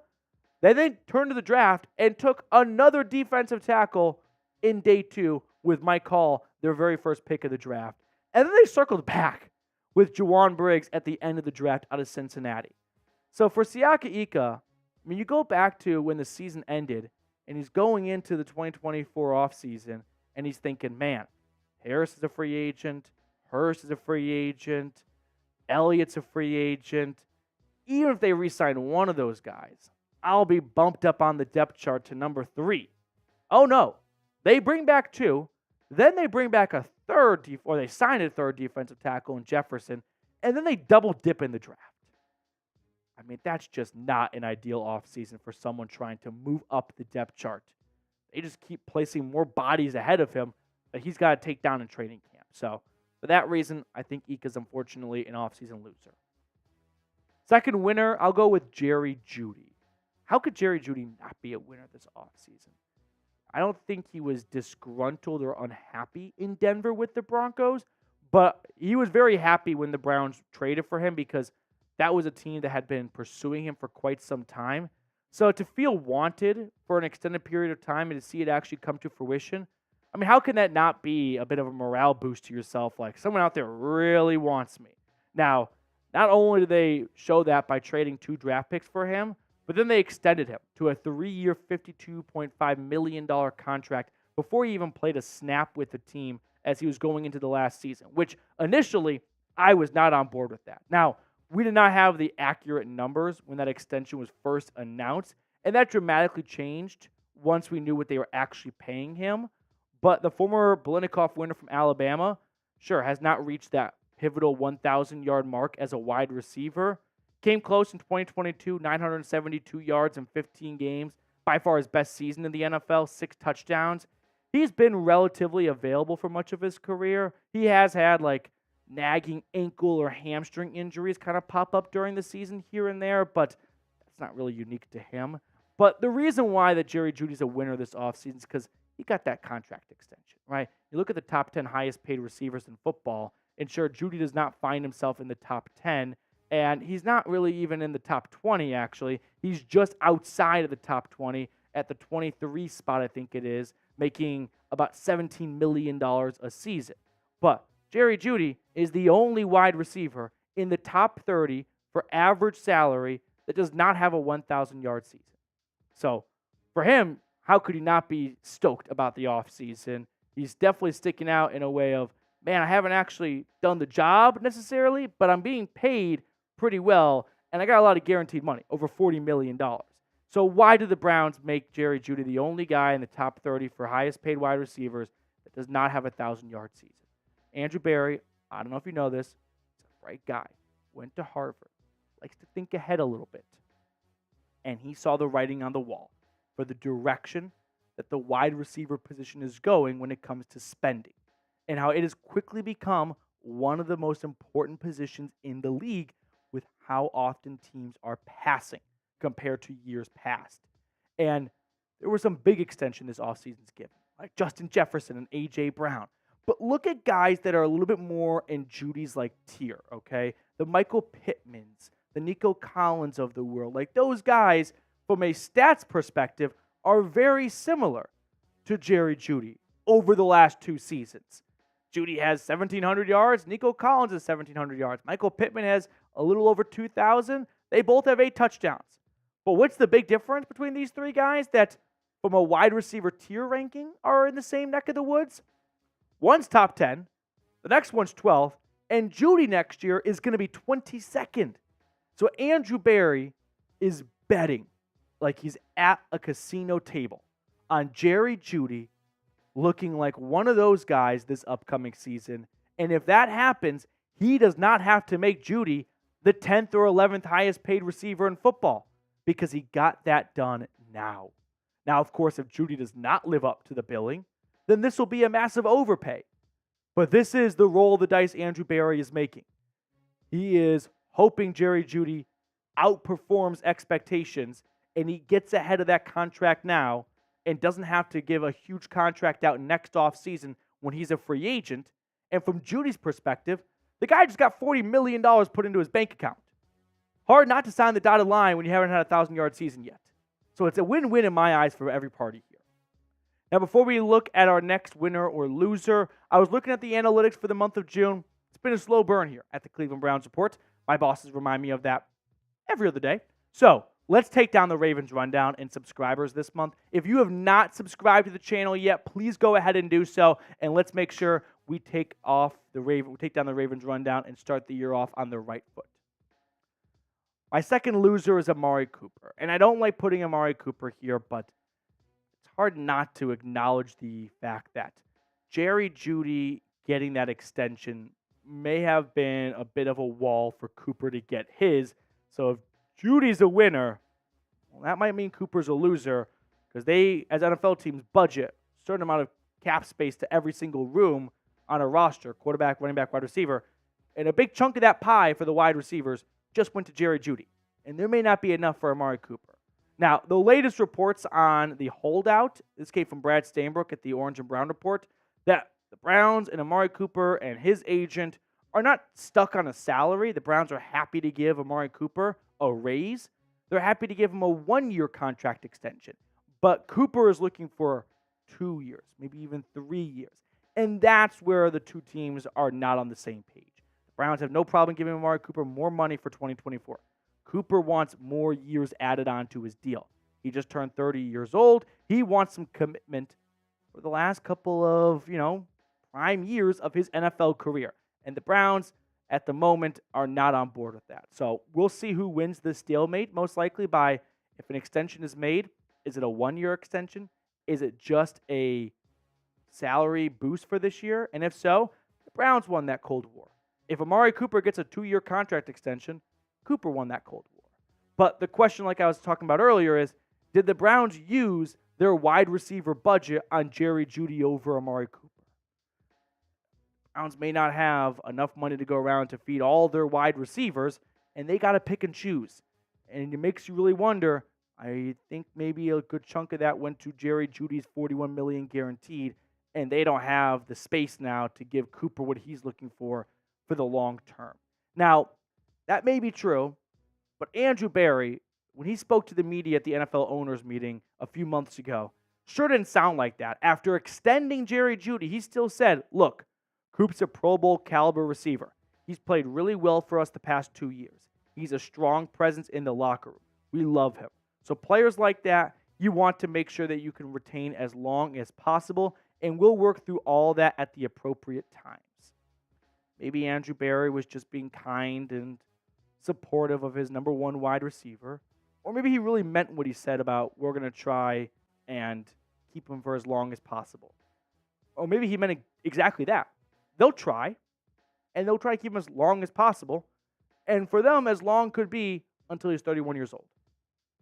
they then turned to the draft and took another defensive tackle in day 2 with Mike Hall, their very first pick of the draft. And then they circled back with Juwan Briggs at the end of the draft out of Cincinnati. So for Siaki Ika, I mean, you go back to when the season ended, and he's going into the 2024 offseason, and he's thinking, man, Harris is a free agent, Hurst is a free agent, Elliott's a free agent. Even if they re-sign one of those guys, I'll be bumped up on the depth chart to number 3. Oh, no. They bring back 2. Then they bring back a third, or they sign a third defensive tackle in Jefferson, and then they double dip in the draft. I mean, that's just not an ideal offseason for someone trying to move up the depth chart. They just keep placing more bodies ahead of him that he's got to take down in training camp. So, for that reason, I think Ika's unfortunately an offseason loser. Second winner, I'll go with Jerry Jeudy. How could Jerry Jeudy not be a winner this offseason? I don't think he was disgruntled or unhappy in Denver with the Broncos, but he was very happy when the Browns traded for him because that was a team that had been pursuing him for quite some time. So to feel wanted for an extended period of time and to see it actually come to fruition, I mean, how can that not be a bit of a morale boost to yourself? Like, someone out there really wants me. Now, not only did they show that by trading 2 draft picks for him, but then they extended him to a 3-year, $52.5 million contract before he even played a snap with the team as he was going into the last season, which initially I was not on board with that. Now, we did not have the accurate numbers when that extension was first announced, and that dramatically changed once we knew what they were actually paying him. But the former Biletnikoff winner from Alabama, sure, has not reached that pivotal 1,000-yard mark as a wide receiver. Came close in 2022, 972 yards in 15 games. By far his best season in the NFL, 6 touchdowns. He's been relatively available for much of his career. He has had like nagging ankle or hamstring injuries kind of pop up during the season here and there, but that's not really unique to him. But the reason why that Jerry Jeudy's a winner this offseason is because he got that contract extension, right? You look at the top 10 highest paid receivers in football, and sure, Jeudy does not find himself in the top 10, and he's not really even in the top 20, actually. He's just outside of the top 20 at the 23 spot, I think it is, making about $17 million a season. But Jerry Jeudy is the only wide receiver in the top 30 for average salary that does not have a 1,000-yard season. So for him, how could he not be stoked about the offseason? He's definitely sticking out in a way of, man, I haven't actually done the job necessarily, but I'm being paid pretty well, and I got a lot of guaranteed money, over $40 million. So why do the Browns make Jerry Jeudy the only guy in the top 30 for highest paid wide receivers that does not have a 1,000-yard season? Andrew Berry, I don't know if you know this, he's a bright guy, went to Harvard, likes to think ahead a little bit, and he saw the writing on the wall for the direction that the wide receiver position is going when it comes to spending, and how it has quickly become one of the most important positions in the league with how often teams are passing compared to years past. And there were some big extension this offseason's given, like Justin Jefferson and A.J. Brown. But look at guys that are a little bit more in Jeudy's like tier, okay? The Michael Pittmans, the Nico Collins of the world. Like those guys, from a stats perspective, are very similar to Jerry Jeudy over the last 2 seasons. Jeudy has 1,700 yards. Nico Collins has 1,700 yards. Michael Pittman has a little over 2,000. They both have 8 touchdowns. But what's the big difference between these 3 guys that, from a wide receiver tier ranking, are in the same neck of the woods? One's top 10. The next one's 12th. And Jeudy next year is going to be 22nd. So Andrew Berry is betting like he's at a casino table on Jerry Jeudy looking like one of those guys this upcoming season. And if that happens, he does not have to make Jeudy the 10th or 11th highest paid receiver in football because he got that done now. Now, of course, if Jeudy does not live up to the billing, then this will be a massive overpay. But this is the roll of the dice Andrew Berry is making. He is hoping Jerry Jeudy outperforms expectations and he gets ahead of that contract now and doesn't have to give a huge contract out next offseason when he's a free agent. And from Judy's perspective, the guy just got $40 million put into his bank account. Hard not to sign the dotted line when you haven't had a 1,000-yard season yet. So it's a win-win in my eyes for every party here. Now, before we look at our next winner or loser, I was looking at the analytics for the month of June. It's been a slow burn here at the Cleveland Browns Report. My bosses remind me of that every other day. So let's take down the Ravens rundown in subscribers this month. If you have not subscribed to the channel yet, please go ahead and do so. And let's make sure we take down the Ravens rundown and start the year off on the right foot. My second loser is Amari Cooper. And I don't like putting Amari Cooper here, but it's hard not to acknowledge the fact that Jerry Jeudy getting that extension may have been a bit of a wall for Cooper to get his. So if Judy's a winner, well, that might mean Cooper's a loser because they, as NFL teams, budget a certain amount of cap space to every single room on a roster, quarterback, running back, wide receiver. And a big chunk of that pie for the wide receivers just went to Jerry Jeudy. And there may not be enough for Amari Cooper. Now, the latest reports on the holdout, this came from Brad Stainbrook at the Orange and Brown Report, that the Browns and Amari Cooper and his agent are not stuck on a salary. The Browns are happy to give Amari Cooper a raise. They're happy to give him a 1-year contract extension. But Cooper is looking for 2 years, maybe even 3 years. And that's where the two teams are not on the same page. The Browns have no problem giving Amari Cooper more money for 2024. Cooper wants more years added on to his deal. He just turned 30 years old. He wants some commitment for the last couple of, prime years of his NFL career. And the Browns, at the moment, are not on board with that. So we'll see who wins this stalemate, most likely by if an extension is made. Is it a 1-year extension? Is it just a salary boost for this year? And if so, the Browns won that Cold War. If Amari Cooper gets a 2-year contract extension, Cooper won that Cold War. But the question, like I was talking about earlier, is did the Browns use their wide receiver budget on Jerry Jeudy over Amari Cooper? Browns may not have enough money to go around to feed all their wide receivers, and they got to pick and choose. And it makes you really wonder, I think maybe a good chunk of that went to Jerry Jeudy's $41 million guaranteed, and they don't have the space now to give Cooper what he's looking for the long term. Now, that may be true, but Andrew Berry, when he spoke to the media at the NFL owners meeting a few months ago, sure didn't sound like that. After extending Jerry Jeudy, he still said, look, Coop's a Pro Bowl caliber receiver. He's played really well for us the past 2 years. He's a strong presence in the locker room. We love him. So players like that, you want to make sure that you can retain as long as possible, and we'll work through all that at the appropriate times. Maybe Andrew Berry was just being kind and supportive of his number 1 wide receiver. Or maybe he really meant what he said about we're going to try and keep him for as long as possible. Or maybe he meant exactly that. They'll try, and they'll try to keep him as long as possible. And for them, as long could be until he's 31 years old.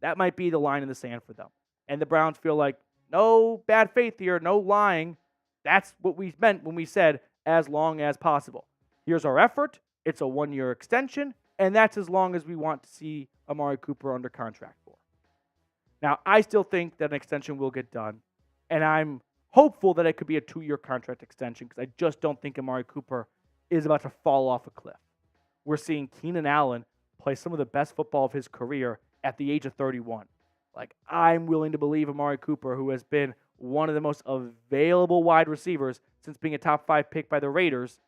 That might be the line in the sand for them. And the Browns feel like, no bad faith here, no lying. That's what we meant when we said as long as possible. Here's our effort. It's a 1-year extension, and that's as long as we want to see Amari Cooper under contract for. Now, I still think that an extension will get done, and I'm hopeful that it could be a 2-year contract extension because I just don't think Amari Cooper is about to fall off a cliff. We're seeing Keenan Allen play some of the best football of his career at the age of 31. Like, I'm willing to believe Amari Cooper, who has been one of the most available wide receivers since being a top 5 pick by the Raiders,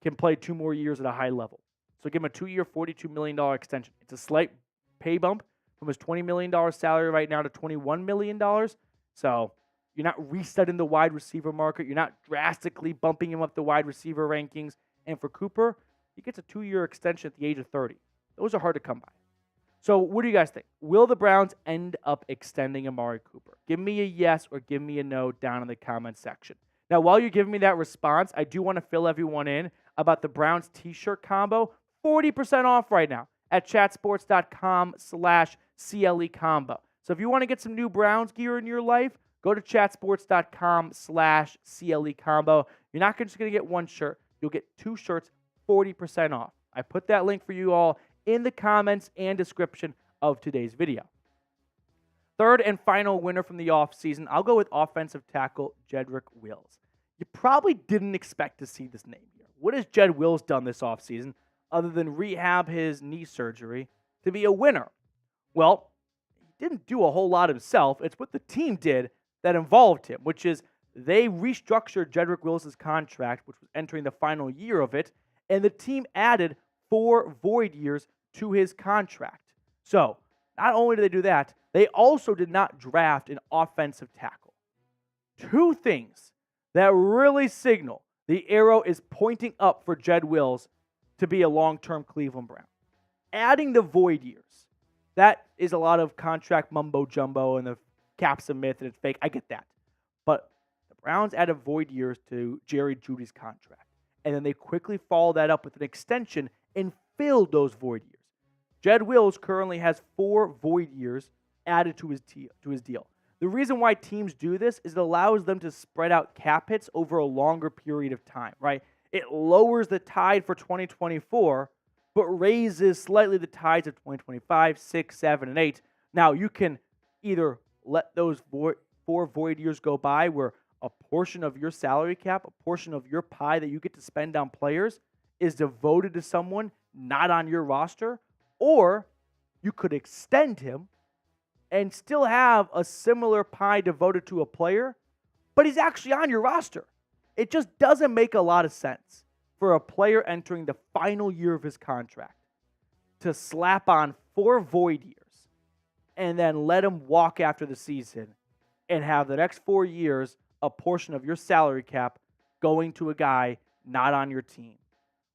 can play 2 more years at a high level. So give him a 2-year, $42 million extension. It's a slight pay bump from his $20 million salary right now to $21 million. So you're not resetting the wide receiver market. You're not drastically bumping him up the wide receiver rankings. And for Cooper, he gets a 2-year extension at the age of 30. Those are hard to come by. So what do you guys think? Will the Browns end up extending Amari Cooper? Give me a yes or give me a no down in the comments section. Now, while you're giving me that response, I do want to fill everyone in about the Browns t-shirt combo. 40% off right now at chatsports.com/CLE combo. So if you want to get some new Browns gear in your life, go to chatsports.com/CLE combo. You're not just going to get one shirt. You'll get 2 shirts, 40% off. I put that link for you all in the comments and description of today's video. Third and final winner from the offseason, I'll go with offensive tackle Jedrick Wills. You probably didn't expect to see this name here. What has Jed Wills done this offseason other than rehab his knee surgery to be a winner? Well, he didn't do a whole lot himself. It's what the team did that involved him, which is they restructured Jedrick Wills' contract, which was entering the final year of it, and the team added 4 void years to his contract. So, not only did they do that, they also did not draft an offensive tackle. 2 things that really signal the arrow is pointing up for Jed Wills to be a long-term Cleveland Brown. Adding the void years. That is a lot of contract mumbo-jumbo and the cap's a myth and it's fake. I get that. But the Browns added void years to Jerry Jeudy's contract. And then they quickly followed that up with an extension and filled those void years. Jed Wills currently has 4 void years added to his deal. The reason why teams do this is it allows them to spread out cap hits over a longer period of time, right? It lowers the tide for 2024, but raises slightly the tides of 2025, 6, 7, and 8. Now, you can either let those 4 void years go by where a portion of your salary cap, a portion of your pie that you get to spend on players is devoted to someone not on your roster, or you could extend him and still have a similar pie devoted to a player, but he's actually on your roster. It just doesn't make a lot of sense for a player entering the final year of his contract to slap on 4 void years and then let him walk after the season and have the next 4 years a portion of your salary cap going to a guy not on your team.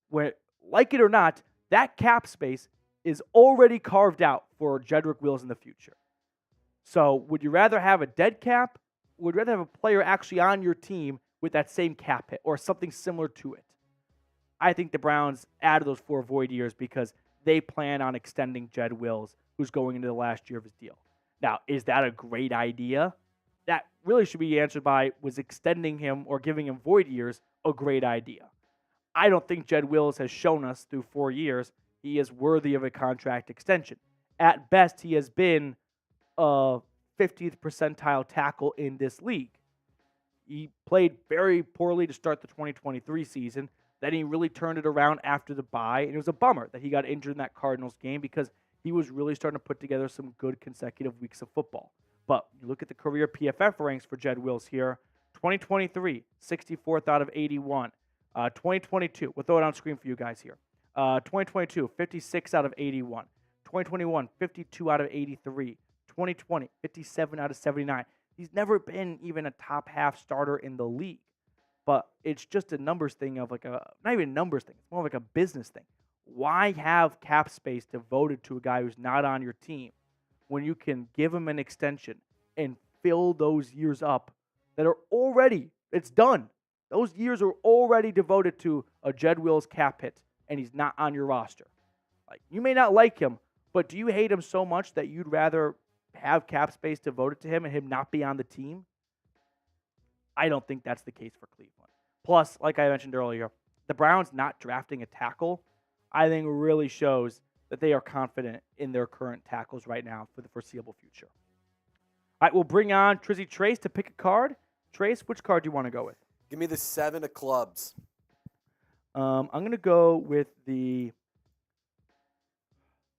Where, like it or not, that cap space is already carved out for Jedrick Wills in the future. So would you rather have a dead cap? Or would you rather have a player actually on your team with that same cap hit or something similar to it? I think the Browns added those 4 void years because they plan on extending Jed Wills, who's going into the last year of his deal. Now, is that a great idea? That really should be answered by, was extending him or giving him void years a great idea? I don't think Jed Wills has shown us through 4 years he is worthy of a contract extension. At best, he has been a 50th percentile tackle in this league. He played very poorly to start the 2023 season. Then he really turned it around after the bye. And it was a bummer that he got injured in that Cardinals game because he was really starting to put together some good consecutive weeks of football. But you look at the career PFF ranks for Jed Wills here. 2023, 64th out of 81. 2022, we'll throw it on screen for you guys here. 2022, 56 out of 81. 2021, 52 out of 83. 2020, 57 out of 79. He's never been even a top half starter in the league. But it's just a numbers thing of like a, not even a numbers thing, it's more like a business thing. Why have cap space devoted to a guy who's not on your team when you can give him an extension and fill those years up that are already, it's done. Those years are already devoted to a Jed Wills cap hit, and he's not on your roster. Like, you may not like him, but do you hate him so much that you'd rather have cap space devoted to him and him not be on the team? I don't think that's the case for Cleveland. Plus, like I mentioned earlier, the Browns not drafting a tackle, I think really shows that they are confident in their current tackles right now for the foreseeable future. right, we'll bring on Trizzy Trace to pick a card. Trace, which card do you want to go with?
Give me the 7 of clubs.
I'm going to go with the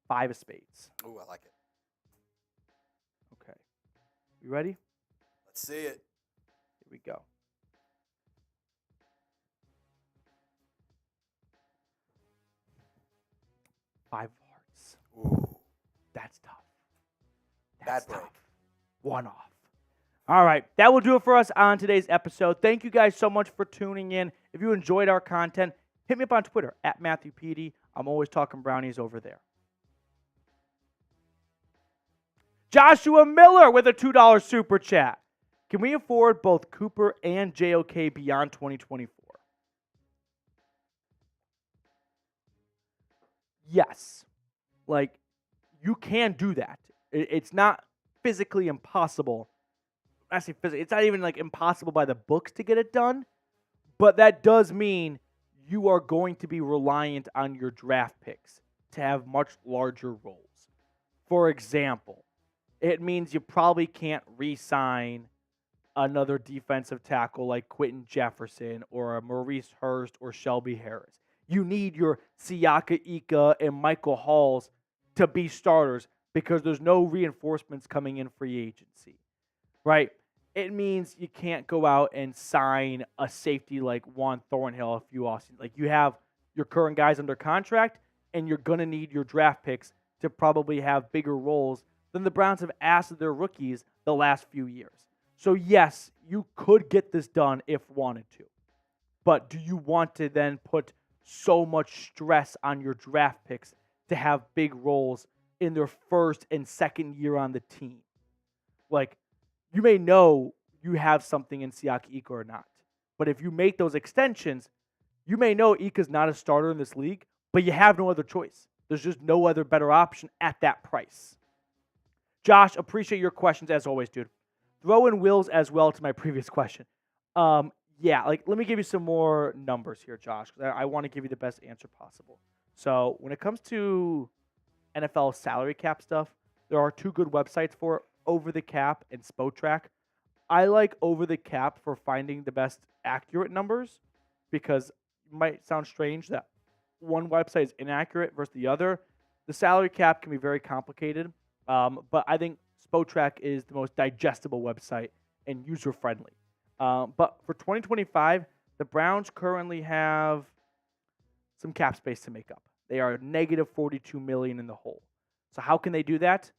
5 of spades.
Ooh, I like it.
Okay. You ready?
Let's see it.
Here we go. 5 of hearts.
Ooh,
That's tough.
bad break.
One off. All right. That will do it for us on today's episode. Thank you guys so much for tuning in. If you enjoyed our content, hit me up on Twitter at Matthew Petey. I'm always talking Brownies over there. Joshua Miller with a $2 super chat. Can we afford both Cooper and JOK beyond 2024? Yes. Like, you can do that. It's not physically impossible. I say physically, it's not even like impossible by the books to get it done, but that does mean you are going to be reliant on your draft picks to have much larger roles. For example, it means you probably can't re-sign another defensive tackle like Quentin Jefferson or a Maurice Hurst or Shelby Harris. You need your Siaki Ika and Michael Halls to be starters because there's no reinforcements coming in free agency, right? It means you can't go out and sign a safety like Juan Thornhill if you Austin. Like, you have your current guys under contract, and you're going to need your draft picks to probably have bigger roles than the Browns have asked of their rookies the last few years. So, yes, you could get this done if wanted to. But do you want to then put so much stress on your draft picks to have big roles in their first and second year on the team? Like, you may know you have something in Siaki Ika or not. But if you make those extensions, you may know Ika's not a starter in this league, but you have no other choice. There's just no other better option at that price. Josh, appreciate your questions as always, dude. Throw in Will's as well to my previous question. Yeah, like, let me give you some more numbers here, Josh, because I want to give you the best answer possible. So when it comes to NFL salary cap stuff, there are 2 good websites for it, Over the Cap and Spotrac. I like Over the Cap for finding the best accurate numbers because it might sound strange that one website is inaccurate versus the other. The salary cap can be very complicated, but I think Spotrac is the most digestible website and user-friendly. But for 2025, the Browns currently have some cap space to make up. They are negative $42 million in the hole. So how can they do that?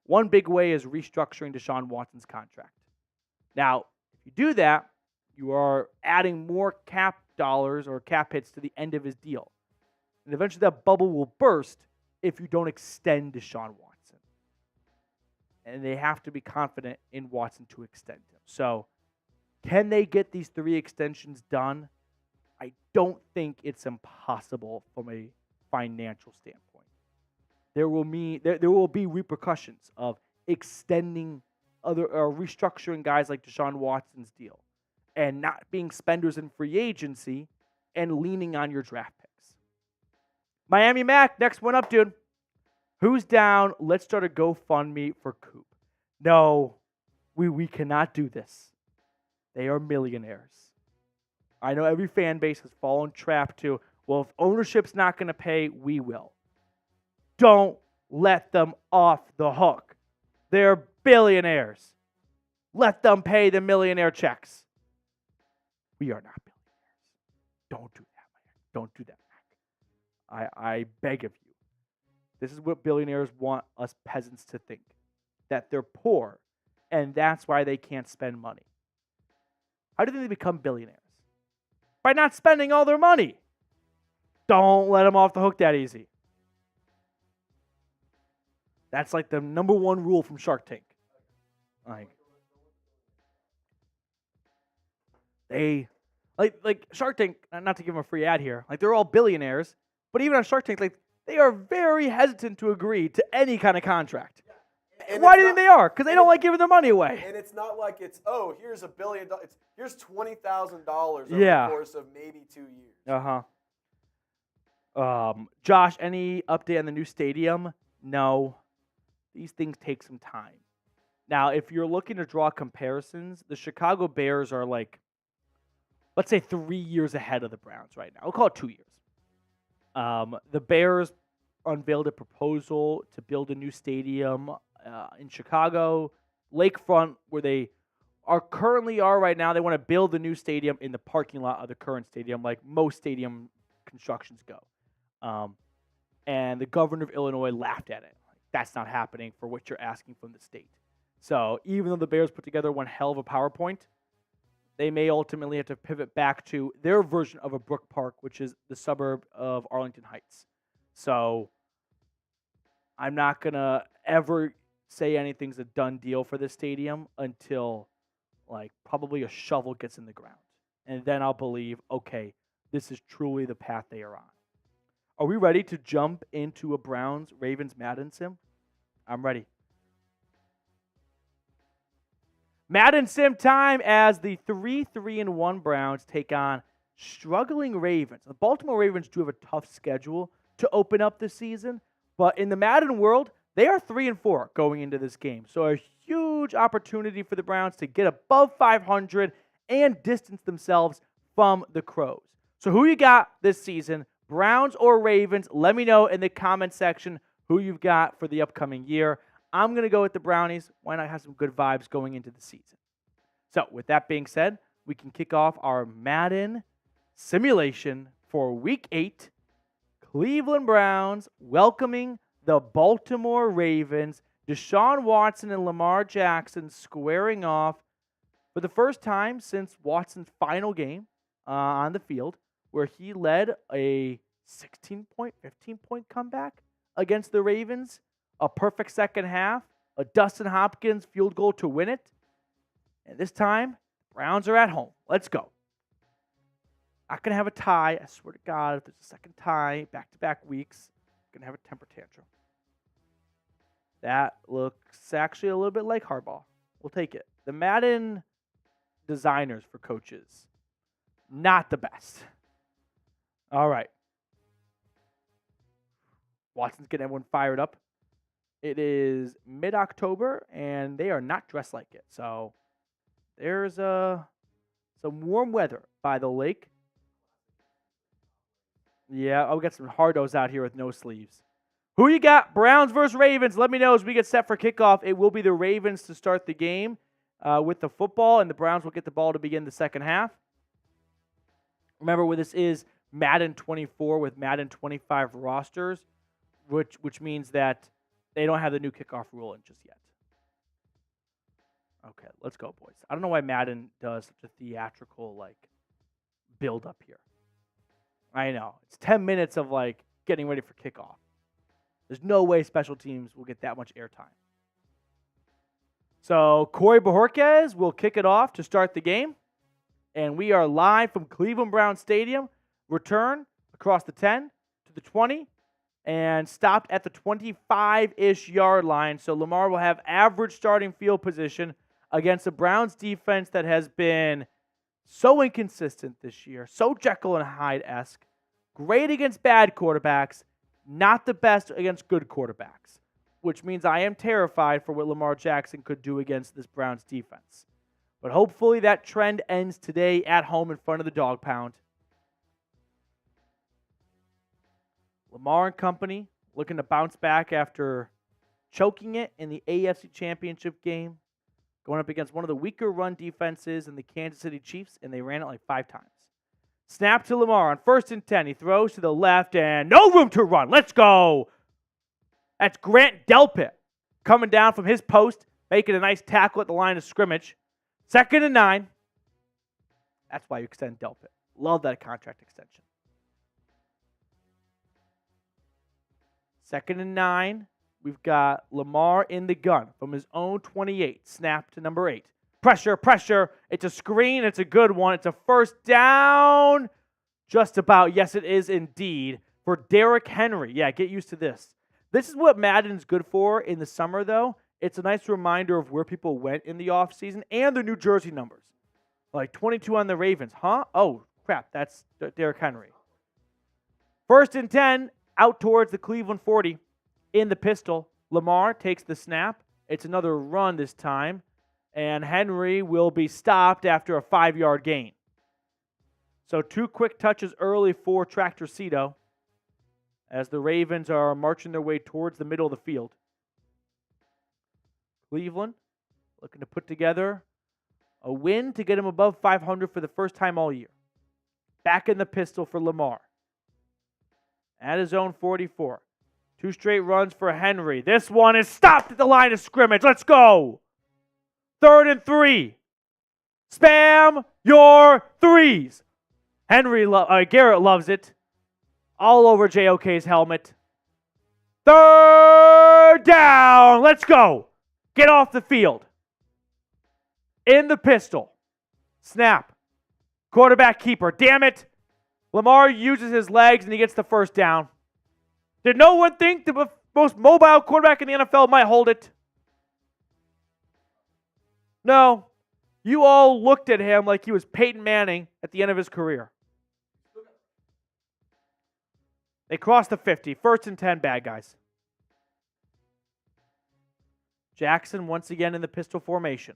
One big way is restructuring Deshaun Watson's contract. Now, if you do that, you are adding more cap dollars or cap hits to the end of his deal. And eventually that bubble will burst if you don't extend Deshaun Watson. And they have to be confident in Watson to extend him. So, can they get these 3 extensions done? I don't think it's impossible from a financial standpoint. There will be repercussions of extending other or restructuring guys like Deshaun Watson's deal and not being spenders in free agency and leaning on your draft picks. Miami Mac, next one up, dude. Who's down? Let's start a GoFundMe for Coop. No, we cannot do this. They are millionaires. I know every fan base has fallen trap to, well, if ownership's not going to pay, we will. Don't let them off the hook. They're billionaires. Let them pay the millionaire checks. We are not billionaires. Don't do that, man. Don't do that, Mac. I beg of you. This is what billionaires want us peasants to think. That they're poor, and that's why they can't spend money. How do they become billionaires? By not spending all their money. Don't let them off the hook that easy. That's like the number 1 rule from Shark Tank. Like Shark Tank, not to give them a free ad here, like they're all billionaires, but even on Shark Tank, like they are very hesitant to agree to any kind of contract. And why do you think they are? Because they don't like giving their money away.
And it's not like it's, oh, here's $1 billion. Here's $20,000 over the course of maybe 2 years.
Josh, any update on the new stadium? No. These things take some time. Now, if you're looking to draw comparisons, the Chicago Bears are like, let's say 3 years ahead of the Browns right now. We'll call it 2 years. The Bears unveiled a proposal to build a new stadium in Chicago, lakefront, where they currently are right now. They want to build a new stadium in the parking lot of the current stadium, like most stadium constructions go. And the governor of Illinois laughed at it. That's not happening for what you're asking from the state. So even though the Bears put together one hell of a PowerPoint, they may ultimately have to pivot back to their version of a Brook Park, which is the suburb of Arlington Heights. So I'm not going to ever say anything's a done deal for this stadium until like probably a shovel gets in the ground. And then I'll believe, okay, this is truly the path they are on. Are we ready to jump into a Browns-Ravens Madden sim? I'm ready. Madden sim time as the 3-1 Browns take on struggling Ravens. The Baltimore Ravens do have a tough schedule to open up this season, but in the Madden world, they are 3-4 going into this game. So a huge opportunity for the Browns to get above 500 and distance themselves from the Crows. So who you got this season, Browns or Ravens? Let me know in the comment section who you've got for the upcoming year. I'm going to go with the Brownies. Why not have some good vibes going into the season? So with that being said, we can kick off our Madden simulation for Week 8. Cleveland Browns welcoming the Baltimore Ravens. Deshaun Watson and Lamar Jackson squaring off for the first time since Watson's final game on the field, where he led a 16-point, 15-point comeback against the Ravens. A perfect second half, a Dustin Hopkins field goal to win it. And this time, Browns are at home. Let's go. Not going to have a tie. I swear to God, if there's a second tie, back-to-back weeks, going to have a temper tantrum. That looks actually a little bit like Harbaugh. We'll take it. The Madden designers for coaches, not the best. All right. Watson's getting everyone fired up. It is mid-October, and they are not dressed like it. So there's some warm weather by the lake. Yeah, I'll get some hardos out here with no sleeves. Who you got? Browns versus Ravens. Let me know as we get set for kickoff. It will be the Ravens to start the game with the football, and the Browns will get the ball to begin the second half. Remember, where this is Madden 24 with Madden 25 rosters, which means that they don't have the new kickoff rule in just yet. Okay, let's go, boys. I don't know why Madden does such a theatrical, build up here. I know. It's 10 minutes of, getting ready for kickoff. There's no way special teams will get that much airtime. So, Corey Bojorquez will kick it off to start the game. And we are live from Cleveland Browns Stadium. Return across the 10 to the 20. And stopped at the 25-ish yard line. So Lamar will have average starting field position against a Browns defense that has been so inconsistent this year, so Jekyll and Hyde-esque, great against bad quarterbacks, not the best against good quarterbacks, which means I am terrified for what Lamar Jackson could do against this Browns defense. But hopefully that trend ends today at home in front of the dog pound. Lamar and company looking to bounce back after choking it in the AFC Championship game, going up against one of the weaker run defenses in the Kansas City Chiefs, and they ran it 5 times. Snap to Lamar on 1st and 10. He throws to the left, and no room to run. Let's go. That's Grant Delpit coming down from his post, making a nice tackle at the line of scrimmage. 2nd and 9. That's why you extend Delpit. Love that contract extension. 2nd and 9. We've got Lamar in the gun from his own 28. Snap to number 8. Pressure, pressure. It's a screen. It's a good one. It's a first down. Just about. Yes, it is indeed. For Derrick Henry. Yeah, get used to this. This is what Madden's good for in the summer, though. It's a nice reminder of where people went in the offseason and their New Jersey numbers. 22 on the Ravens. Huh? Oh, crap. That's Derrick Henry. 1st and 10. Out towards the Cleveland 40 in the pistol. Lamar takes the snap It's another run this time, and Henry will be stopped after a 5-yard gain. So 2 quick touches early for Tractor Cito as the Ravens are marching their way towards the middle of the field. Cleveland looking to put together a win to get him above 500 for the first time all year. Back in the pistol for Lamar. At his own 44. 2 straight runs for Henry. This one is stopped at the line of scrimmage. Let's go. 3rd and 3. Spam your threes. Garrett loves it. All over JOK's helmet. 3rd down. Let's go. Get off the field. In the pistol. Snap. Quarterback keeper. Damn it. Lamar uses his legs and he gets the first down. Did no one think the most mobile quarterback in the NFL might hold it? No. You all looked at him like he was Peyton Manning at the end of his career. They crossed the 50. 1st and 10, bad guys. Jackson once again in the pistol formation.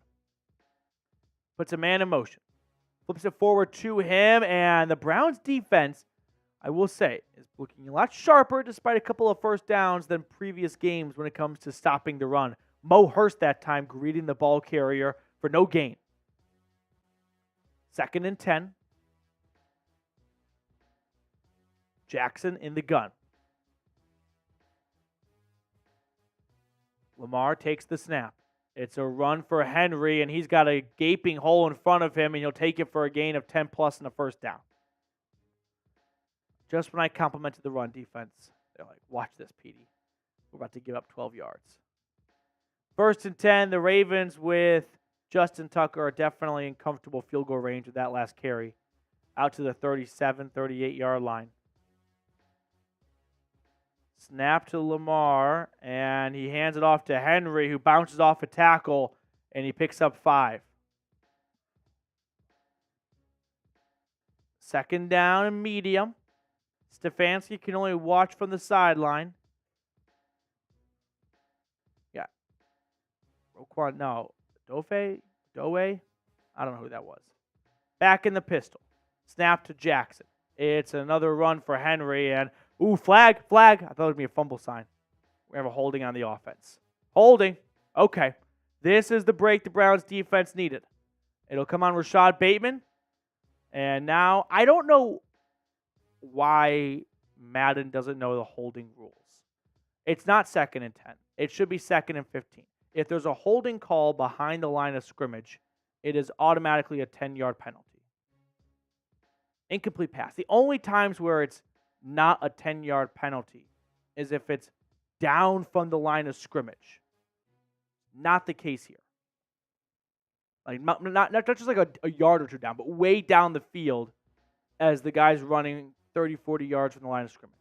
Puts a man in motion. Flips it forward to him, and the Browns defense, I will say, is looking a lot sharper despite a couple of first downs than previous games when it comes to stopping the run. Mo Hurst that time greeting the ball carrier for no gain. 2nd and 10. Jackson in the gun. Lamar takes the snap. It's a run for Henry, and he's got a gaping hole in front of him, and he'll take it for a gain of 10+ and a first down. Just when I complimented the run defense, they're like, watch this, Petey. We're about to give up 12 yards. 1st and 10, the Ravens with Justin Tucker are definitely in comfortable field goal range with that last carry. Out to the 37, 38-yard line. Snap to Lamar, and he hands it off to Henry, who bounces off a tackle, and he picks up 5. 2nd down and medium. Stefanski can only watch from the sideline. Yeah. Roquan, no. Doe? I don't know who that was. Back in the pistol. Snap to Jackson. It's another run for Henry, and ooh, flag. I thought it would be a fumble sign. We have a holding on the offense. Holding. Okay. This is the break the Browns defense needed. It'll come on Rashad Bateman. And now, I don't know why Madden doesn't know the holding rules. It's not 2nd and 10. It should be 2nd and 15. If there's a holding call behind the line of scrimmage, it is automatically a 10-yard penalty. Incomplete pass. The only times where it's not a 10-yard penalty is if it's down from the line of scrimmage. Not the case here. Like not just like a yard or two down, but way down the field as the guy's running 30, 40 yards from the line of scrimmage.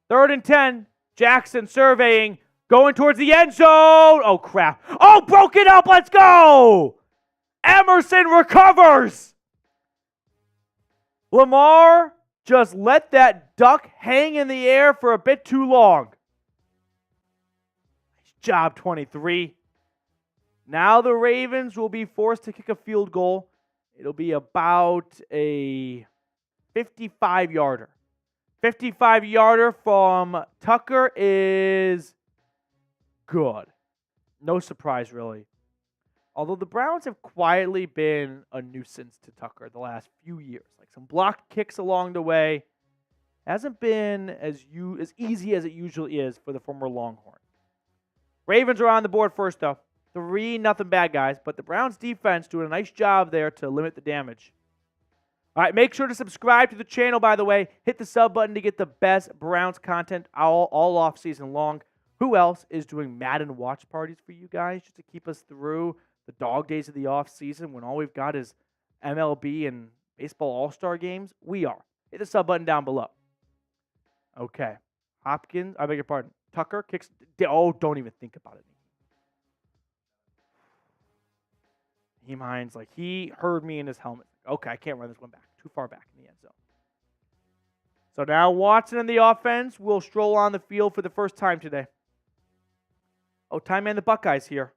3rd and 10, Jackson surveying, going towards the end zone. Oh, crap. Oh, broke it up. Let's go. Emerson recovers. Lamar just let that duck hang in the air for a bit too long. Nice job, 23. Now the Ravens will be forced to kick a field goal. It'll be about a 55-yarder. 55-yarder from Tucker is good. No surprise, really. Although the Browns have quietly been a nuisance to Tucker the last few years. Like some blocked kicks along the way. Hasn't been as easy as it usually is for the former Longhorn. Ravens are on the board first, though. 3-0 bad guys, but the Browns defense doing a nice job there to limit the damage. All right, make sure to subscribe to the channel, by the way. Hit the sub button to get the best Browns content all off season long. Who else is doing Madden watch parties for you guys just to keep us through the dog days of the off season when all we've got is MLB and baseball all-star games? We are. Hit the sub button down below. Okay. Hopkins, I beg your pardon. Tucker kicks. Oh, don't even think about it. He minds like he heard me in his helmet. Okay, I can't run this one back. Too far back in the end zone. So now Watson and the offense will stroll on the field for the first time today. Oh, Time Man the Buckeyes here.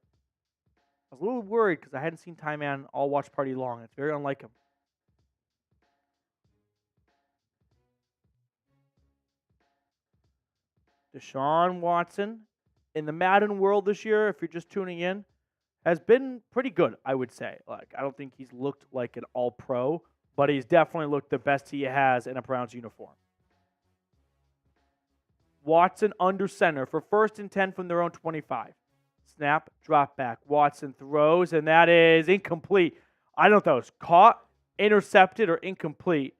I was a little worried because I hadn't seen Time Man all watch party long. It's very unlike him. Deshaun Watson in the Madden world this year, if you're just tuning in, has been pretty good, I would say. Like, I don't think he's looked like an all-pro, but he's definitely looked the best he has in a Browns uniform. Watson under center for 1st and 10 from their own 25. Snap, drop back. Watson throws, and that is incomplete. I don't know if that was caught, intercepted, or incomplete.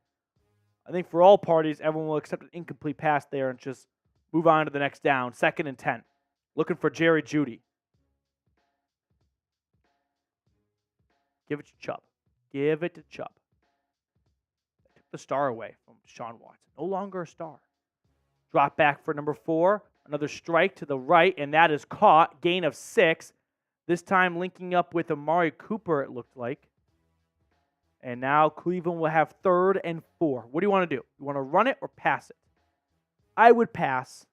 I think for all parties, everyone will accept an incomplete pass there and just move on to the next down. 2nd and 10. Looking for Jeudy. Give it to Chubb. Give it to Chubb. They took the star away from Deshaun Watson. No longer a star. Drop back for number 4. Another strike to the right, and that is caught. Gain of 6. This time linking up with Amari Cooper, it looked like. And now Cleveland will have 3rd and 4. What do you want to do? You want to run it or pass it? I would pass.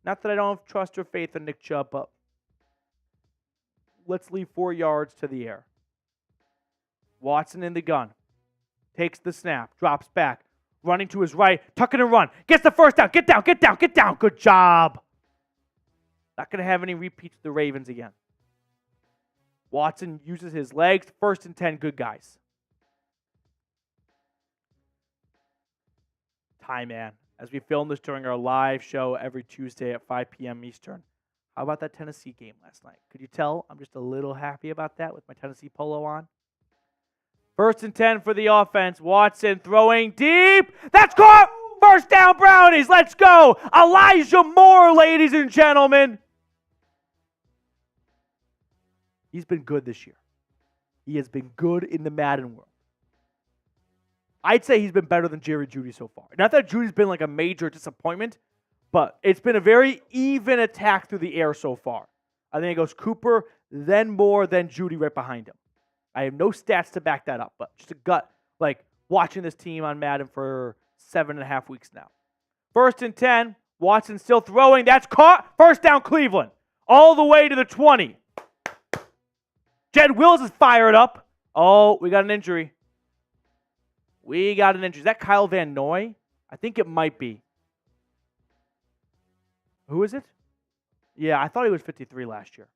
Not that I don't have trust or faith in Nick Chubb, but let's leave 4 yards to the air. Watson in the gun. Takes the snap. Drops back. Running to his right. Tucking and run. Gets the first down. Get down. Get down. Get down. Good job. Not going to have any repeats with the Ravens again. Watson uses his legs. 1st and 10. Good guys. Time Man. As we film this during our live show every Tuesday at 5 p.m. Eastern. How about that Tennessee game last night? Could you tell I'm just a little happy about that with my Tennessee polo on? 1st and 10 for the offense. Watson throwing deep. That's caught. 1st down, Brownies. Let's go. Elijah Moore, ladies and gentlemen. He's been good this year. He has been good in the Madden world. I'd say he's been better than Jeudy so far. Not that Judy's been like a major disappointment, but it's been a very even attack through the air so far. I think it goes Cooper, then Moore, then Jeudy right behind him. I have no stats to back that up, but just a gut, like watching this team on Madden for 7.5 weeks now. 1st and 10, Watson still throwing. That's caught. 1st down, Cleveland. All the way to the 20. Jed Wills is fired up. Oh, we got an injury. Is that Kyle Van Noy? I think it might be. Who is it? Yeah, I thought he was 53 last year.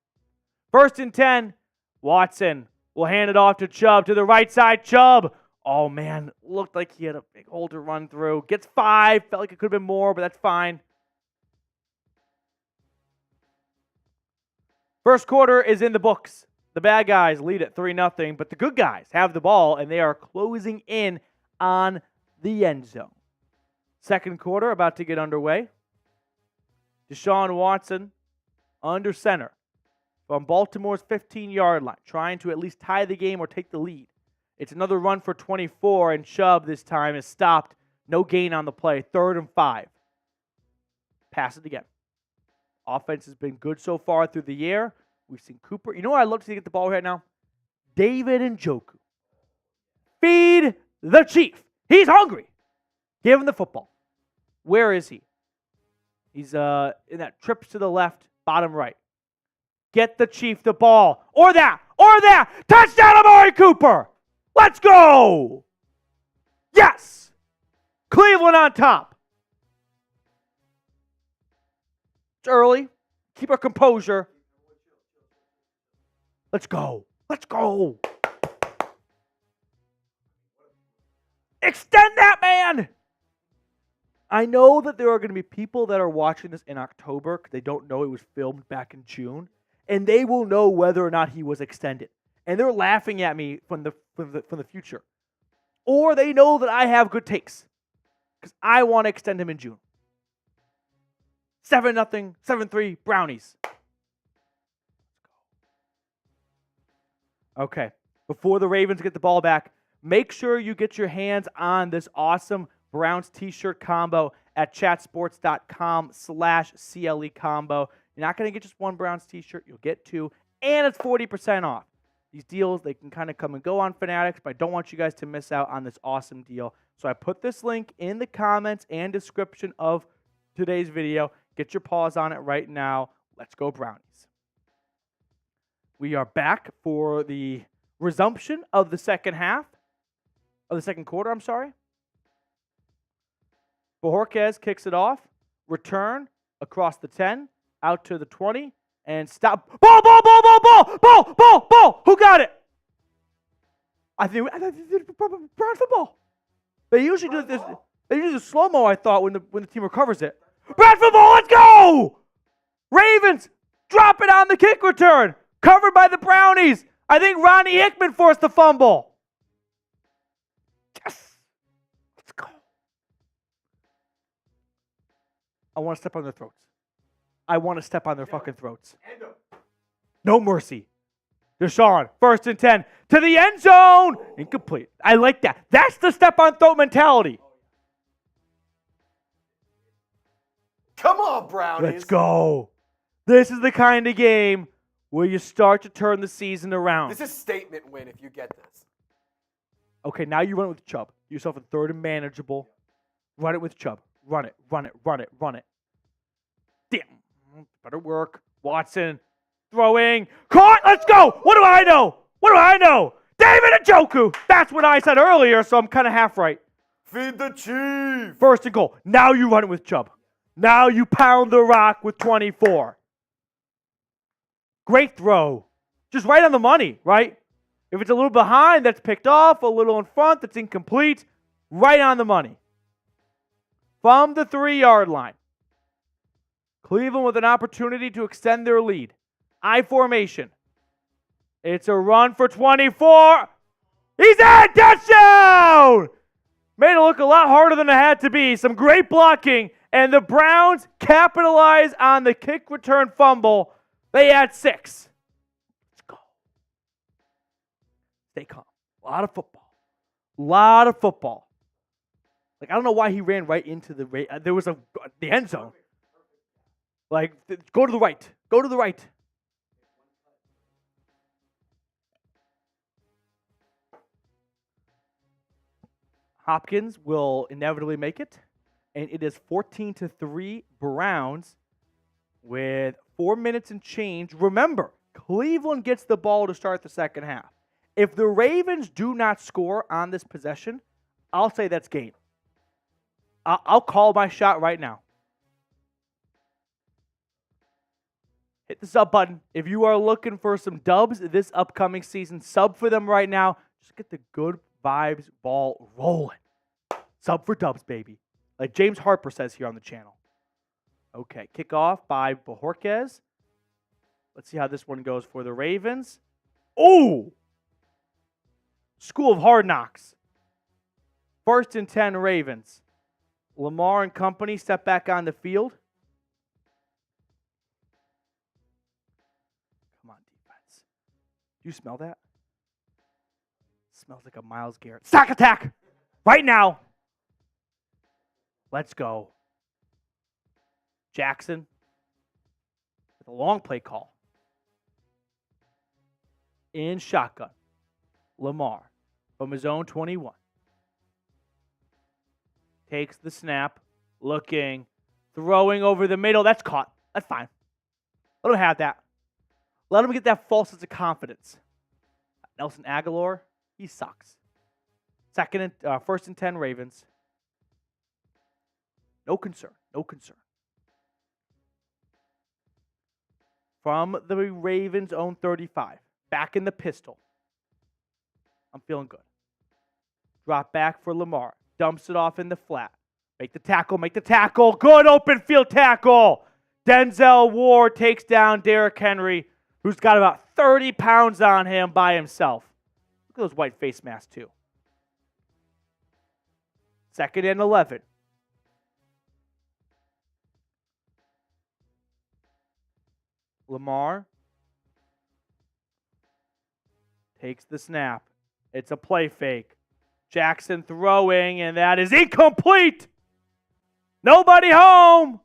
1st and 10. Watson will hand it off to Chubb to the right side. Chubb. Oh, man. Looked like he had a big hole to run through. Gets 5. Felt like it could have been more, but that's fine. First quarter is in the books. The bad guys lead at 3-0, but the good guys have the ball, and they are closing in on the end zone. Second quarter about to get underway. Deshaun Watson under center from Baltimore's 15-yard line, trying to at least tie the game or take the lead. It's another run for 24, and Chubb this time is stopped. No gain on the play. 3rd and 5. Pass it again. Offense has been good so far through the year. We've seen Cooper. You know what I'd love to see get the ball right now? David Njoku. Feed the Chief. He's hungry. Give him the football. Where is he? He's in that trips to the left, bottom right. Get the Chief the ball. Or that. Touchdown, Amari Cooper. Let's go. Yes. Cleveland on top. It's early. Keep our composure. Let's go. Extend that, man. I know that there are going to be people that are watching this in October because they don't know it was filmed back in June, and they will know whether or not he was extended. And they're laughing at me from the future. Or they know that I have good takes because I want to extend him in June. 7-0, 7-3, Brownies. Okay, before the Ravens get the ball back, make sure you get your hands on this awesome Browns t-shirt combo at chatsports.com/CLE combo. You're not going to get just one Browns t-shirt. You'll get 2, and it's 40% off. These deals, they can kind of come and go on Fanatics, but I don't want you guys to miss out on this awesome deal. So I put this link in the comments and description of today's video. Get your paws on it right now. Let's go Brownies. We are back for the resumption of the second quarter, I'm sorry. Bojorquez kicks it off. Return across the 10, out to the 20, and stop. Ball! Who got it? I think Brown football. They usually do this. They usually do slow-mo, I thought, when the team recovers it. Brown football, let's go! Ravens drop it on the kick return. Covered by the Brownies. I think Ronnie Hickman forced the fumble. Yes! Let's go. I want to step on their throats. I want to step on their fucking throats. No mercy. Deshaun, 1st and 10, to the end zone. Incomplete. I like that. That's the step on throat mentality.
Come on, Brownies.
Let's go. This is the kind of game where you start to turn the season around.
This is a statement win if you get this.
Okay, now you run it with Chubb. Get yourself a 3rd and manageable. Run it with Chubb. Run it. Damn. Better work. Watson throwing. Caught. Let's go. What do I know? David Njoku. That's what I said earlier, so I'm kind of half right.
Feed the chief.
1st and goal. Now you run it with Chubb. Now you pound the rock with 24. Great throw. Just right on the money, right? If it's a little behind, that's picked off. A little in front, that's incomplete. Right on the money. From the 3-yard line. Cleveland with an opportunity to extend their lead. I formation. It's a run for 24. He's in! Touchdown! Made it look a lot harder than it had to be. Some great blocking. And the Browns capitalize on the kick return fumble. They add 6. Let's go. Stay calm. A lot of football. Like, I don't know why he ran right into the end zone. Like, go to the right. Hopkins will inevitably make it. And it is 14-3 Browns with 4 minutes and change. Remember, Cleveland gets the ball to start the second half. If the Ravens do not score on this possession, I'll say that's game. I'll call my shot right now. Hit the sub button. If you are looking for some dubs this upcoming season, sub for them right now. Just get the good vibes ball rolling. Sub for dubs, baby. Like James Harper says here on the channel. Okay, kickoff by Bojorquez. Let's see how this one goes for the Ravens. Oh! School of Hard Knocks. 1st and 10 Ravens. Lamar and company step back on the field. Come on, defense. Do you smell that? Smells like a Myles Garrett. Sack attack! Right now. Let's go. Jackson with a long play call. In shotgun. Lamar from his own 21. Takes the snap. Looking. Throwing over the middle. That's caught. That's fine. Let him have that. Let him get that false sense of confidence. Nelson Aguilar, he sucks. 1st and 10 Ravens. No concern. From the Ravens' own 35. Back in the pistol. I'm feeling good. Drop back for Lamar. Dumps it off in the flat. Make the tackle. Good open field tackle. Denzel Ward takes down Derrick Henry, who's got about 30 pounds on him by himself. Look at those white face masks, too. 2nd and 11. Lamar takes the snap. It's a play fake. Jackson throwing, and that is incomplete. Nobody home.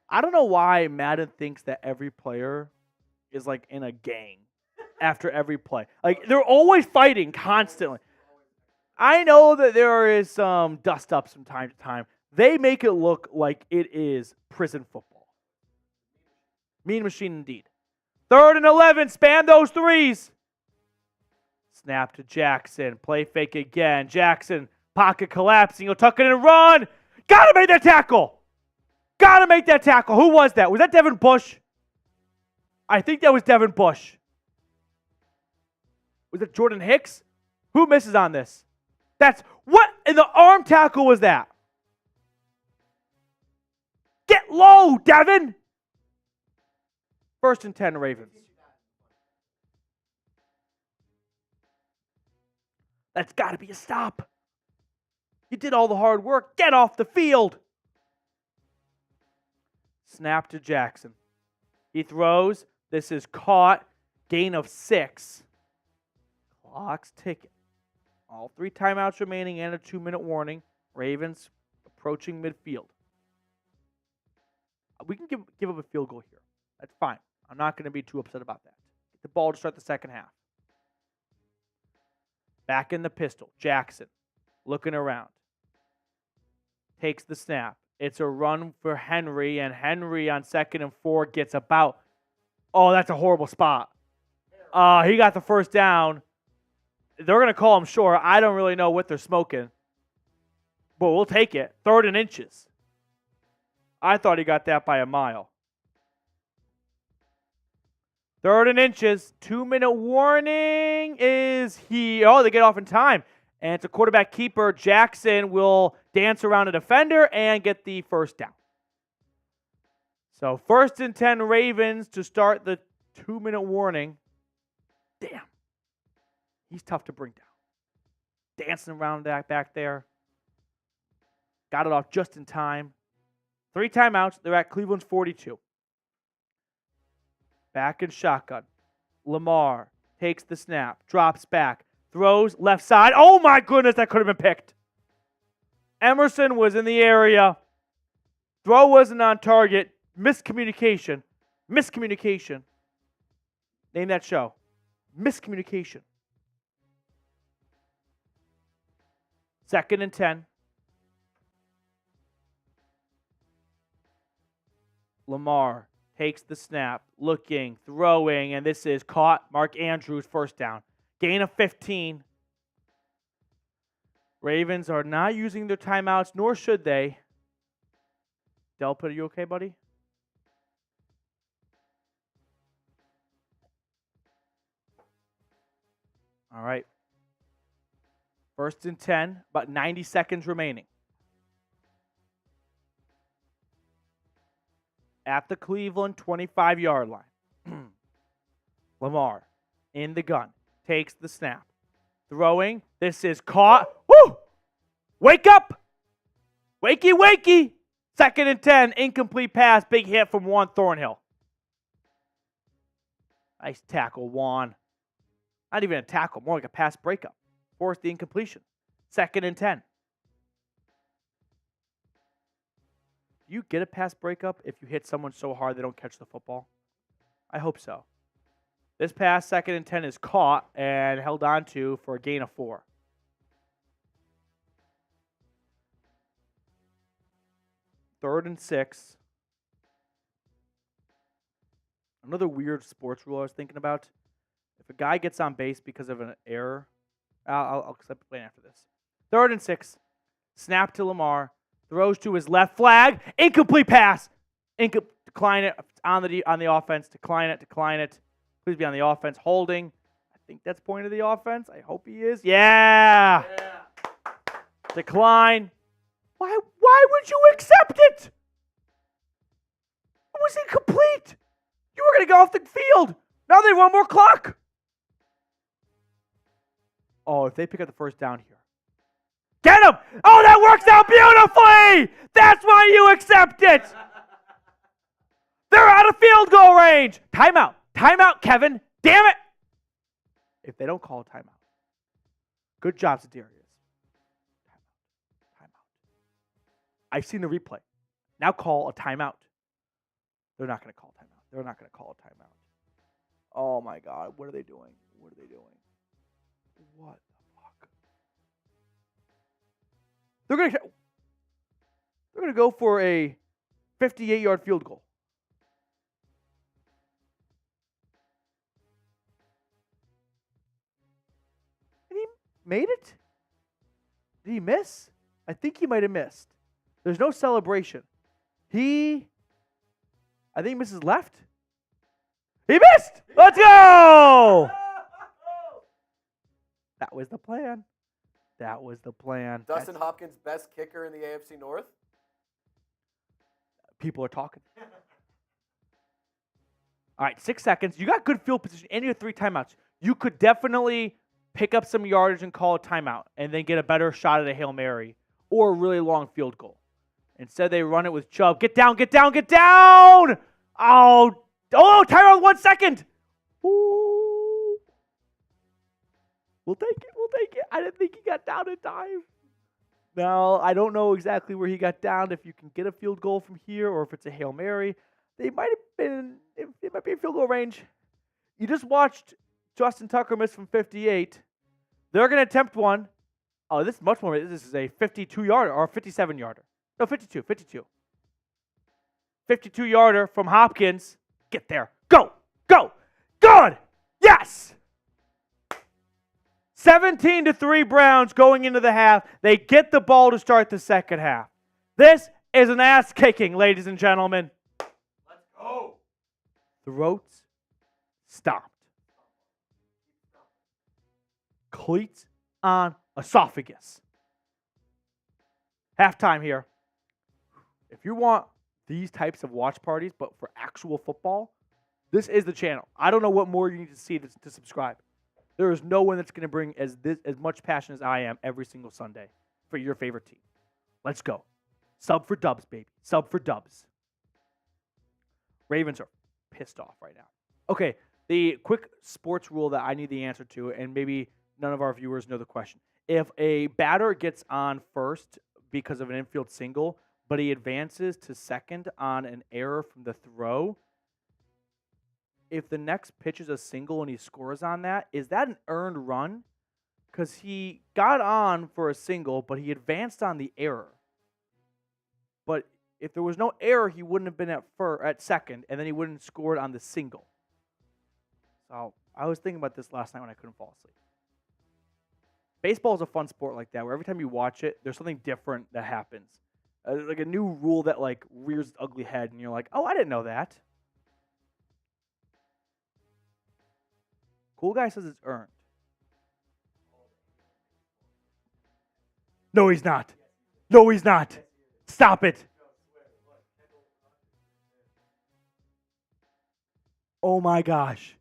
I don't know why Madden thinks that every player is like in a gang after every play. Like, they're always fighting constantly. I know that there is some dust ups from time to time. They make it look like it is prison football. Mean machine indeed. 3rd and 11. Spam those threes. Snap to Jackson. Play fake again. Jackson, pocket collapsing. He'll tuck it and run. Gotta make that tackle. Gotta make that tackle. Who was that? Was that Devin Bush? I think that was Devin Bush. Was it Jordan Hicks? Who misses on this? What in the arm tackle was that? Get low, Devin. 1st and 10, Ravens. That's got to be a stop. You did all the hard work. Get off the field. Snap to Jackson. He throws. This is caught. Gain of 6. Clock's ticking. All 3 timeouts remaining and a 2-minute warning. Ravens approaching midfield. We can give up a field goal here. That's fine. I'm not going to be too upset about that. Get the ball to start the second half. Back in the pistol. Jackson looking around. Takes the snap. It's a run for Henry, and Henry on 2nd and 4 gets about. Oh, that's a horrible spot. He got the first down. They're going to call him short. I don't really know what they're smoking, but we'll take it. 3rd and inches. I thought he got that by a mile. 3rd and inches. 2-minute warning is here. Oh, they get off in time. And it's a quarterback keeper. Jackson will dance around a defender and get the first down. So 1st and 10 Ravens to start the 2-minute warning. Damn. He's tough to bring down. Dancing around back there. Got it off just in time. 3 timeouts. They're at Cleveland's 42. Back in shotgun. Lamar takes the snap. Drops back. Throws left side. Oh my goodness, that could have been picked. Emerson was in the area. Throw wasn't on target. Miscommunication. Name that show. Miscommunication. 2nd and 10. Lamar takes the snap, looking, throwing, and this is caught. Mark Andrews, first down. Gain of 15. Ravens are not using their timeouts, nor should they. Delpit, are you okay, buddy? All right. 1st and 10, about 90 seconds remaining. At the Cleveland 25-yard line. Lamar in the gun. Takes the snap. Throwing. This is caught. Woo! Wake up! Wakey, wakey! 2nd and 10. Incomplete pass. Big hit from Juan Thornhill. Nice tackle, Juan. Not even a tackle. More like a pass breakup. Forced the incompletion. 2nd and 10. Do you get a pass breakup if you hit someone so hard they don't catch the football? I hope so. This pass, 2nd and 10, is caught and held on to for a gain of 4. Third and 6. Another weird sports rule I was thinking about. If a guy gets on base because of an error, I'll accept the plan after this. 3rd and 6. Snap to Lamar. Throws to his left. Flag. Incomplete pass. Decline it on the offense. Decline it. Please be on the offense. Holding. I think that's point of the offense. I hope he is. Yeah. Decline. Why would you accept it? It was incomplete. You were going to go off the field. Now they run more clock. Oh, if they pick up the first down here. Get him! Oh, that works out beautifully! That's why you accept it! They're out of field goal range! Timeout. Timeout, Kevin. Damn it! If they don't call a timeout. Good job, Zadarius. Timeout. I've seen the replay. Now call a timeout. They're not going to call a timeout. They're not going to call a timeout. Oh, my God. What are they doing? What the fuck? They're going to go for a 58-yard field goal. made it? Did he miss? I think he might have missed. There's no celebration. I think he misses left. He missed! Let's go! That was the plan. That was the plan.
Dustin Hopkins, best kicker in the AFC North?
People are talking. All right, 6 seconds. You got good field position and you have 3 timeouts. You could definitely pick up some yardage and call a timeout and then get a better shot at a Hail Mary or a really long field goal. Instead, they run it with Chubb. Get down, get down, get down! Oh, timeout 1 second. Ooh. We'll take it, we'll take it. I didn't think he got down in time. Now, I don't know exactly where he got down, if you can get a field goal from here or if it's a Hail Mary. It might be in field goal range. You just watched Justin Tucker miss from 58. They're going to attempt one. Oh, this is much more. This is a 52-yarder or a 57-yarder. No, 52. 52-yarder from Hopkins. Get there. Go. Good. Yes. 17-3 Browns going into the half. They get the ball to start the second half. This is an ass kicking, ladies and gentlemen.
Let's go.
Throats stomped. Cleats on esophagus. Halftime here. If you want these types of watch parties, but for actual football, this is the channel. I don't know what more you need to see to subscribe. There is no one that's going to bring as much passion as I am every single Sunday for your favorite team. Let's go. Sub for dubs, baby. Sub for dubs. Ravens are pissed off right now. Okay, the quick sports rule that I need the answer to, and maybe none of our viewers know the question. If a batter gets on first because of an infield single, but he advances to second on an error from the throw, if the next pitch is a single and he scores on that, is that an earned run? Because he got on for a single, but he advanced on the error. But if there was no error, he wouldn't have been at second, and then he wouldn't have scored on the single. So I was thinking about this last night when I couldn't fall asleep. Baseball is a fun sport like that, where every time you watch it, there's something different that happens. Like a new rule that like rears its ugly head, and you're like, oh, I didn't know that. Cool guy says it's earned. No, he's not. No, he's not. Stop it. Oh my gosh.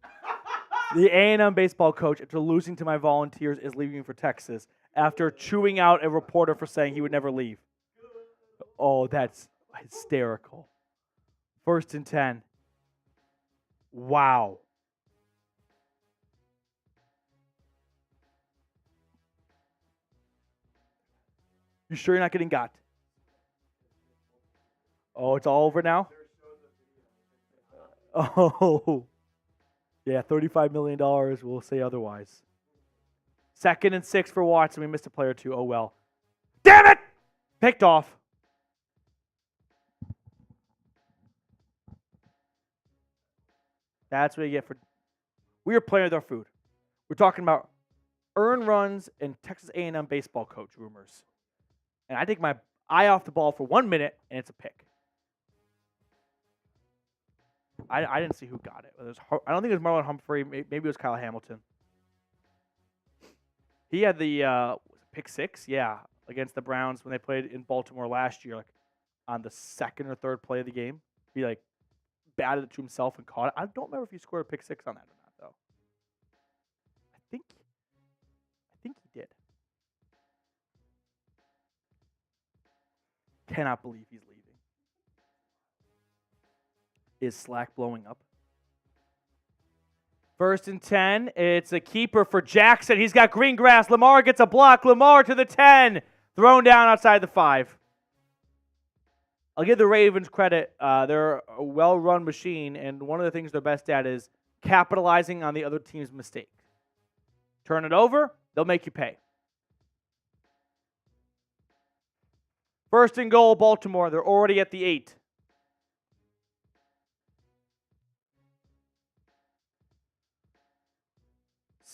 The A&M baseball coach, after losing to my Volunteers, is leaving for Texas after chewing out a reporter for saying he would never leave. Oh, that's hysterical. 1st and 10. Wow. You sure you're not getting got? Oh, it's all over now? Oh. Yeah, $35 million will say otherwise. 2nd and 6 for Watson. We missed a player or two. Oh, well. Damn it! Picked off. That's what you get for... We are playing with our food. We're talking about earned runs and Texas A&M baseball coach rumors. And I take my eye off the ball for 1 minute, and it's a pick. I didn't see who got it. I don't think it was Marlon Humphrey. Maybe it was Kyle Hamilton. He had the pick 6, yeah, against the Browns when they played in Baltimore last year, like on the 2nd or 3rd play of the game. He like batted it to himself and caught it. I don't remember if he scored a pick 6 on that or not, though. I think he did. Cannot believe he's leaving. Is Slack blowing up? 1st and 10. It's a keeper for Jackson. He's got green grass. Lamar gets a block. Lamar to the 10. Thrown down outside the 5. I'll give the Ravens credit. They're a well-run machine, and one of the things they're best at is capitalizing on the other team's mistake. Turn it over, they'll make you pay. 1st and goal, Baltimore. They're already at the 8.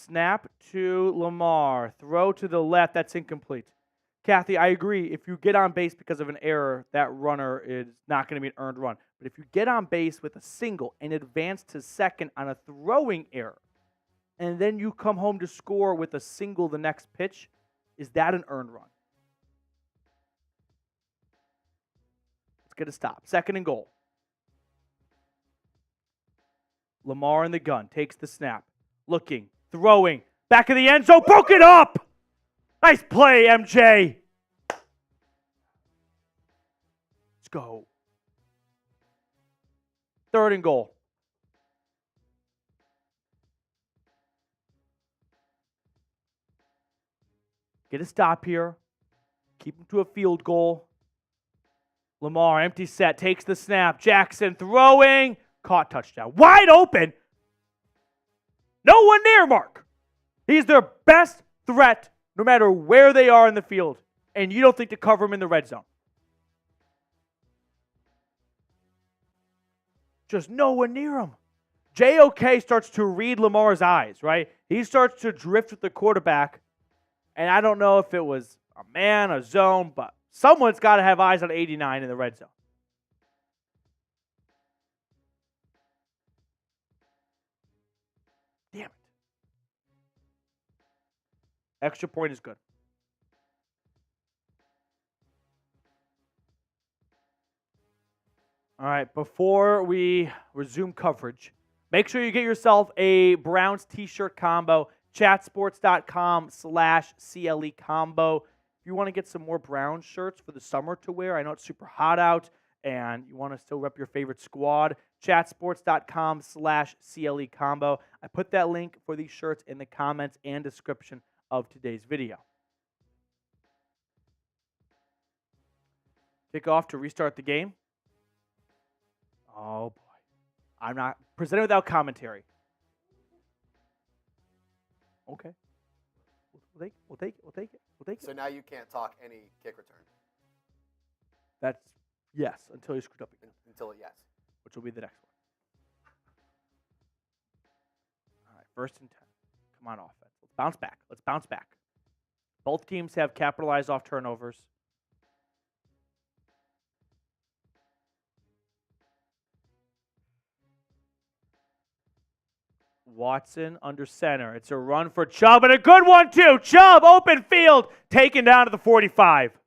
Snap to Lamar. Throw to the left. That's incomplete. Kathy, I agree. If you get on base because of an error, that runner is not going to be an earned run. But if you get on base with a single and advance to second on a throwing error, and then you come home to score with a single the next pitch, is that an earned run? Let's get a stop. Second and goal. Lamar in the gun. Takes the snap. Looking. Throwing. Back of the end zone. Broke it up! Nice play, MJ. Let's go. Third and goal. Get a stop here. Keep him to a field goal. Lamar, empty set, takes the snap. Jackson throwing. Caught, touchdown. Wide open. No one near Mark. He's their best threat no matter where they are in the field. And you don't think to cover him in the red zone. Just no one near him. JOK starts to read Lamar's eyes, right? He starts to drift with the quarterback. And I don't know if it was a man, a zone, but someone's got to have eyes on 89 in the red zone. Damn it. Extra point is good. All right, before we resume coverage, make sure you get yourself a Browns t-shirt combo, chatsports.com/CLE combo. If you want to get some more Browns shirts for the summer to wear, I know it's super hot out, and you want to still rep your favorite squad, chatsports.com/CLE combo. I put that link for these shirts in the comments and description of today's video. Kick off to restart the game. Oh, boy. I'm not presented without commentary. Okay. We'll take it.
So now you can't talk any kick return.
That's yes, until you screwed up again.
Yes.
Which will be the next one. All right, 1st and 10. Come on, offense. Let's bounce back. Both teams have capitalized off turnovers. Watson under center. It's a run for Chubb, and a good one, too. Chubb, open field, taken down to the 45.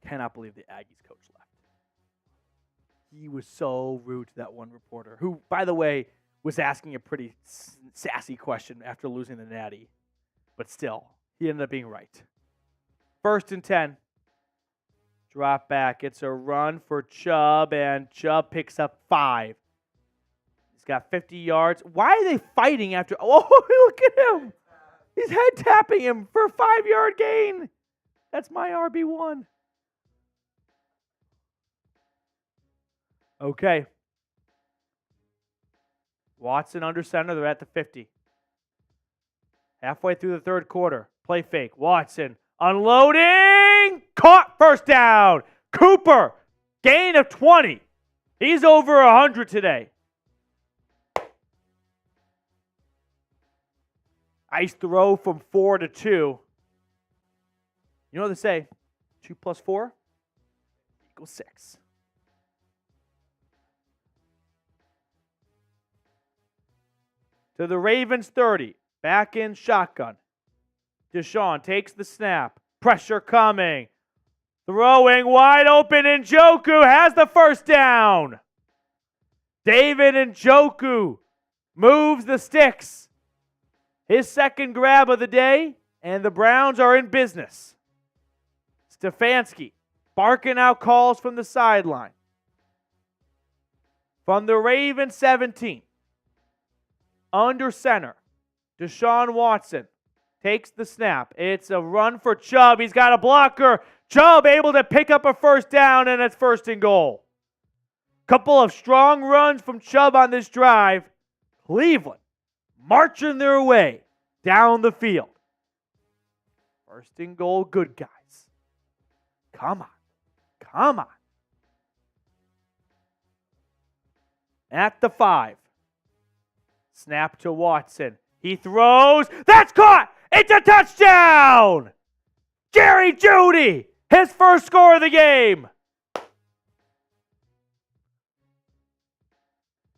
Cannot believe the Aggies coach left. He was so rude to that one reporter, who, by the way, was asking a pretty sassy question after losing the Natty. But still, he ended up being right. 1st and 10. Drop back. It's a run for Chubb, and Chubb picks up 5. He's got 50 yards. Why are they fighting after? Oh, look at him. He's head tapping him for a 5-yard gain. That's my RB1. Okay. Watson under center. They're at the 50. Halfway through the third quarter. Play fake. Watson unloading. Caught. First down. Cooper. Gain of 20. He's over 100 today. Nice throw from 4 to 2. You know what they say? 2 plus 4 equals 6. To the Ravens 30. Back in shotgun. Deshaun takes the snap. Pressure coming. Throwing wide open. Njoku has the first down. David Njoku moves the sticks. His second grab of the day, and the Browns are in business. Stefanski barking out calls from the sideline. From the Ravens 17. Under center, Deshaun Watson takes the snap. It's a run for Chubb. He's got a blocker. Chubb able to pick up a first down, and it's 1st and goal. Couple of strong runs from Chubb on this drive. Cleveland marching their way down the field. 1st and goal, good guys. Come on. At the 5. Snap to Watson. He throws. That's caught. It's a touchdown. Jerry Jeudy, his first score of the game.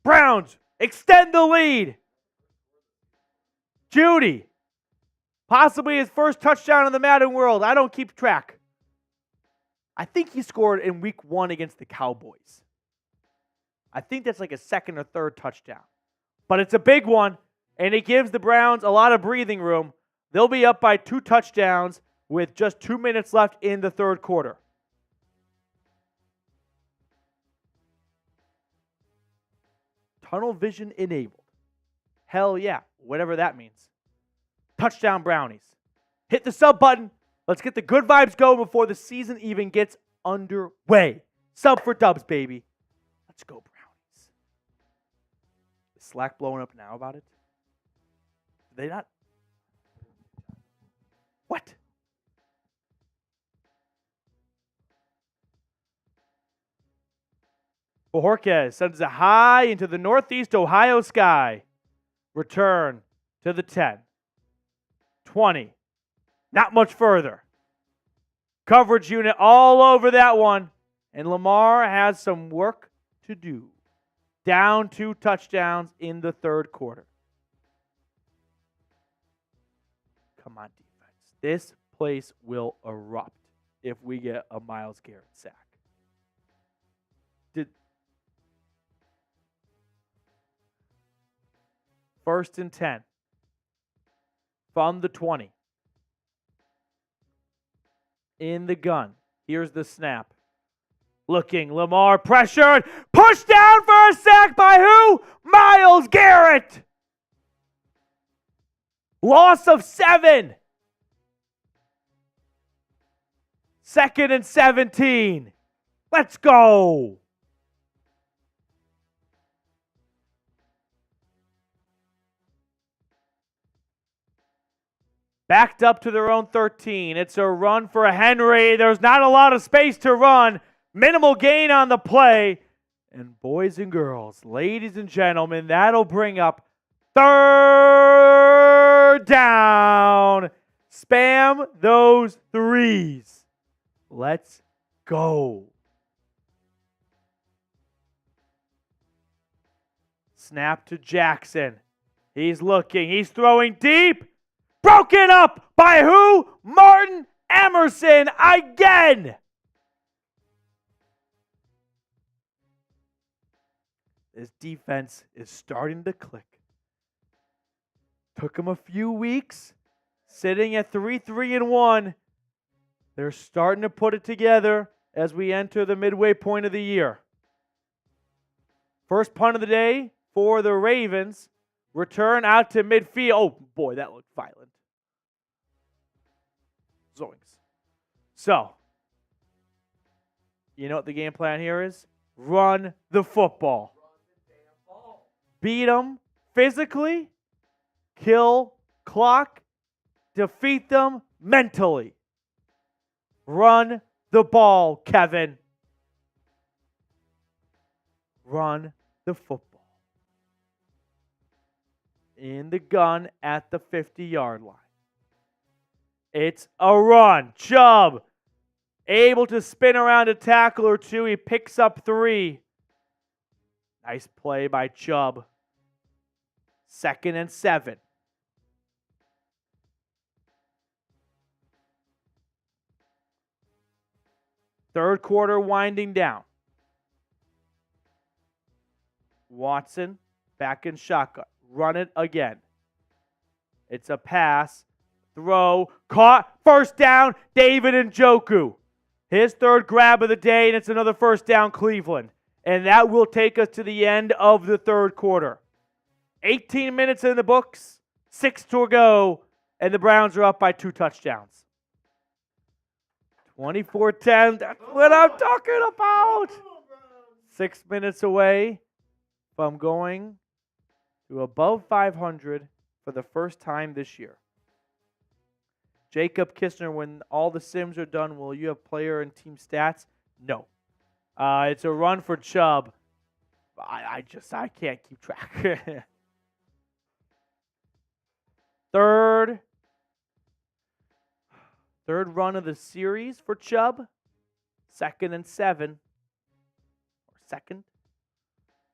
Browns extend the lead. Jeudy, possibly his first touchdown in the Madden world. I don't keep track. I think he scored in week 1 against the Cowboys. I think that's like a second or third touchdown. But it's a big one, and it gives the Browns a lot of breathing room. They'll be up by 2 touchdowns with just 2 minutes left in the third quarter. Tunnel vision enabled. Hell yeah, whatever that means. Touchdown Brownies. Hit the sub button. Let's get the good vibes going before the season even gets underway. Sub for dubs, baby. Let's go, Brownies. Is Slack blowing up now about it? Did they not? What? Bojorquez sends it high into the northeast Ohio sky. Return to the 10. 20. Not much further. Coverage unit all over that one. And Lamar has some work to do. Down 2 touchdowns in the third quarter. Come on, defense. This place will erupt if we get a Myles Garrett sack. First and 10 from the 20. In the gun. Here's the snap. Looking, Lamar pressured. Pushed down for a sack by who? Myles Garrett. Loss of 7. Second and 17. Let's go. Backed up to their own 13. It's a run for Henry. There's not a lot of space to run. Minimal gain on the play. And boys and girls, ladies and gentlemen, that'll bring up third down. Spam those 3s. Let's go. Snap to Jackson. He's looking. He's throwing deep. Broken up by who? Martin Emerson again. This defense is starting to click. Took them a few weeks, sitting at 3-3-1. They're starting to put it together as we enter the midway point of the year. First punt of the day for the Ravens. Return out to midfield. Oh, boy, that looked violent. Zoinks. So, you know what the game plan here is? Run the football. Beat them physically, kill clock, defeat them mentally. Run the ball, Kevin. Run the football. In the gun at the 50-yard line. It's a run. Chubb able to spin around a tackle or 2. He picks up 3. Nice play by Chubb. Second and 7. Third quarter winding down. Watson back in shotgun. Run it again. It's a pass. Throw. Caught. First down. David Njoku. His third grab of the day, and it's another first down, Cleveland. And that will take us to the end of the third quarter. 18 minutes in the books. 6 to go. And the Browns are up by 2 touchdowns. 24-10. That's what I'm talking about. 6 minutes away from going to above 500 for the first time this year. Jacob Kistner, when all the sims are done, will you have player and team stats? No. It's a run for Chubb. I can't keep track. Third run of the series for Chubb. 2nd and 7. Or second.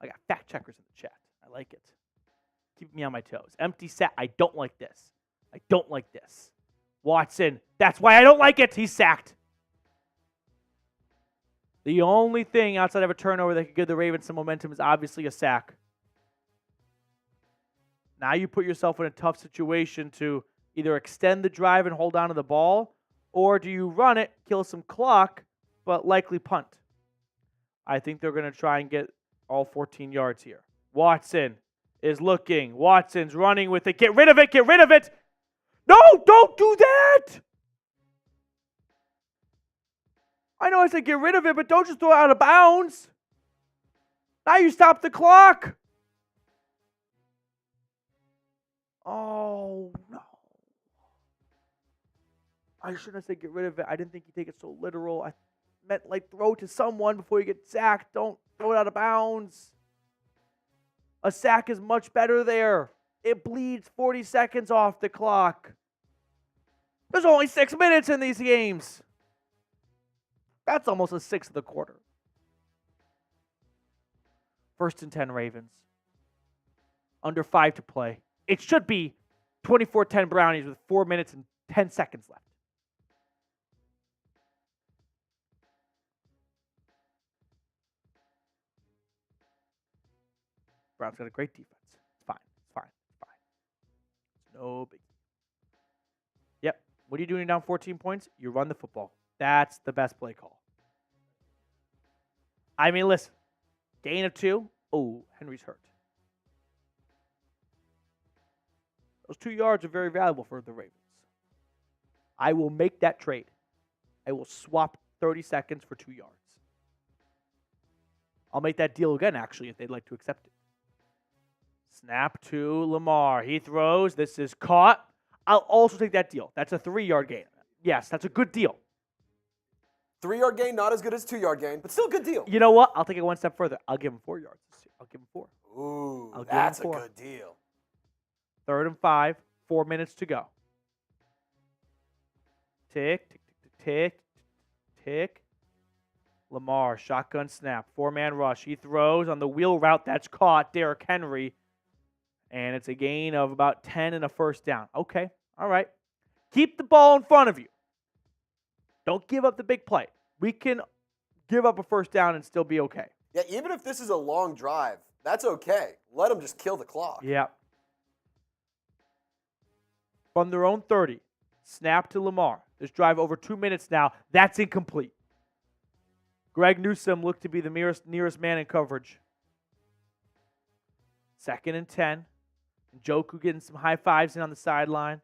I got fact checkers in the chat. I like it. Keep me on my toes. Empty set. I don't like this. I don't like this. Watson. That's why I don't like it. He's sacked. The only thing outside of a turnover that could give the Ravens some momentum is obviously a sack. Now you put yourself in a tough situation to either extend the drive and hold on to the ball, or do you run it, kill some clock, but likely punt? I think they're going to try and get all 14 yards here. Watson is looking. Watson's running with it. Get rid of it. Get rid of it. No, don't do that. I know I said get rid of it, but don't just throw it out of bounds. Now you stop the clock. Oh, no. I shouldn't have said get rid of it. I didn't think you take it so literal. I meant like throw to someone before you get sacked. Don't throw it out of bounds. A sack is much better there. It bleeds 40 seconds off the clock. There's only 6 minutes in these games. That's almost a sixth of the quarter. 1st and 10 Ravens. Under 5 to play. It should be 24-10 Brownies with 4 minutes and 10 seconds left. Browns got a great defense. It's fine. It's fine. It's fine. It's no biggie. Yep. What are you doing when you're down 14 points? You run the football. That's the best play call. I mean, listen. Gain of 2. Oh, Henry's hurt. Those 2 yards are very valuable for the Ravens. I will make that trade. I will swap 30 seconds for 2 yards. I'll make that deal again, actually, if they'd like to accept it. Snap to Lamar. He throws. This is caught. I'll also take that deal. That's a 3-yard gain. Yes, that's a good deal.
3-yard gain, not as good as 2-yard gain, but still a good deal.
You know what? I'll take it one step further. I'll give him 4 yards. I'll give him 4.
Ooh, that's a good deal.
3rd and 5. 4 minutes to go. Tick, tick, tick, tick, tick. Lamar, shotgun snap. 4-man rush. He throws on the wheel route. That's caught. Derrick Henry. And it's a gain of about 10 and a first down. Okay. All right. Keep the ball in front of you. Don't give up the big play. We can give up a first down and still be okay.
Yeah, even if this is a long drive, that's okay. Let them just kill the clock.
Yeah. From their own 30, snap to Lamar. This drive over 2 minutes now. That's incomplete. Greg Newsome looked to be the nearest man in coverage. 2nd and 10. Njoku getting some high fives in on the sideline.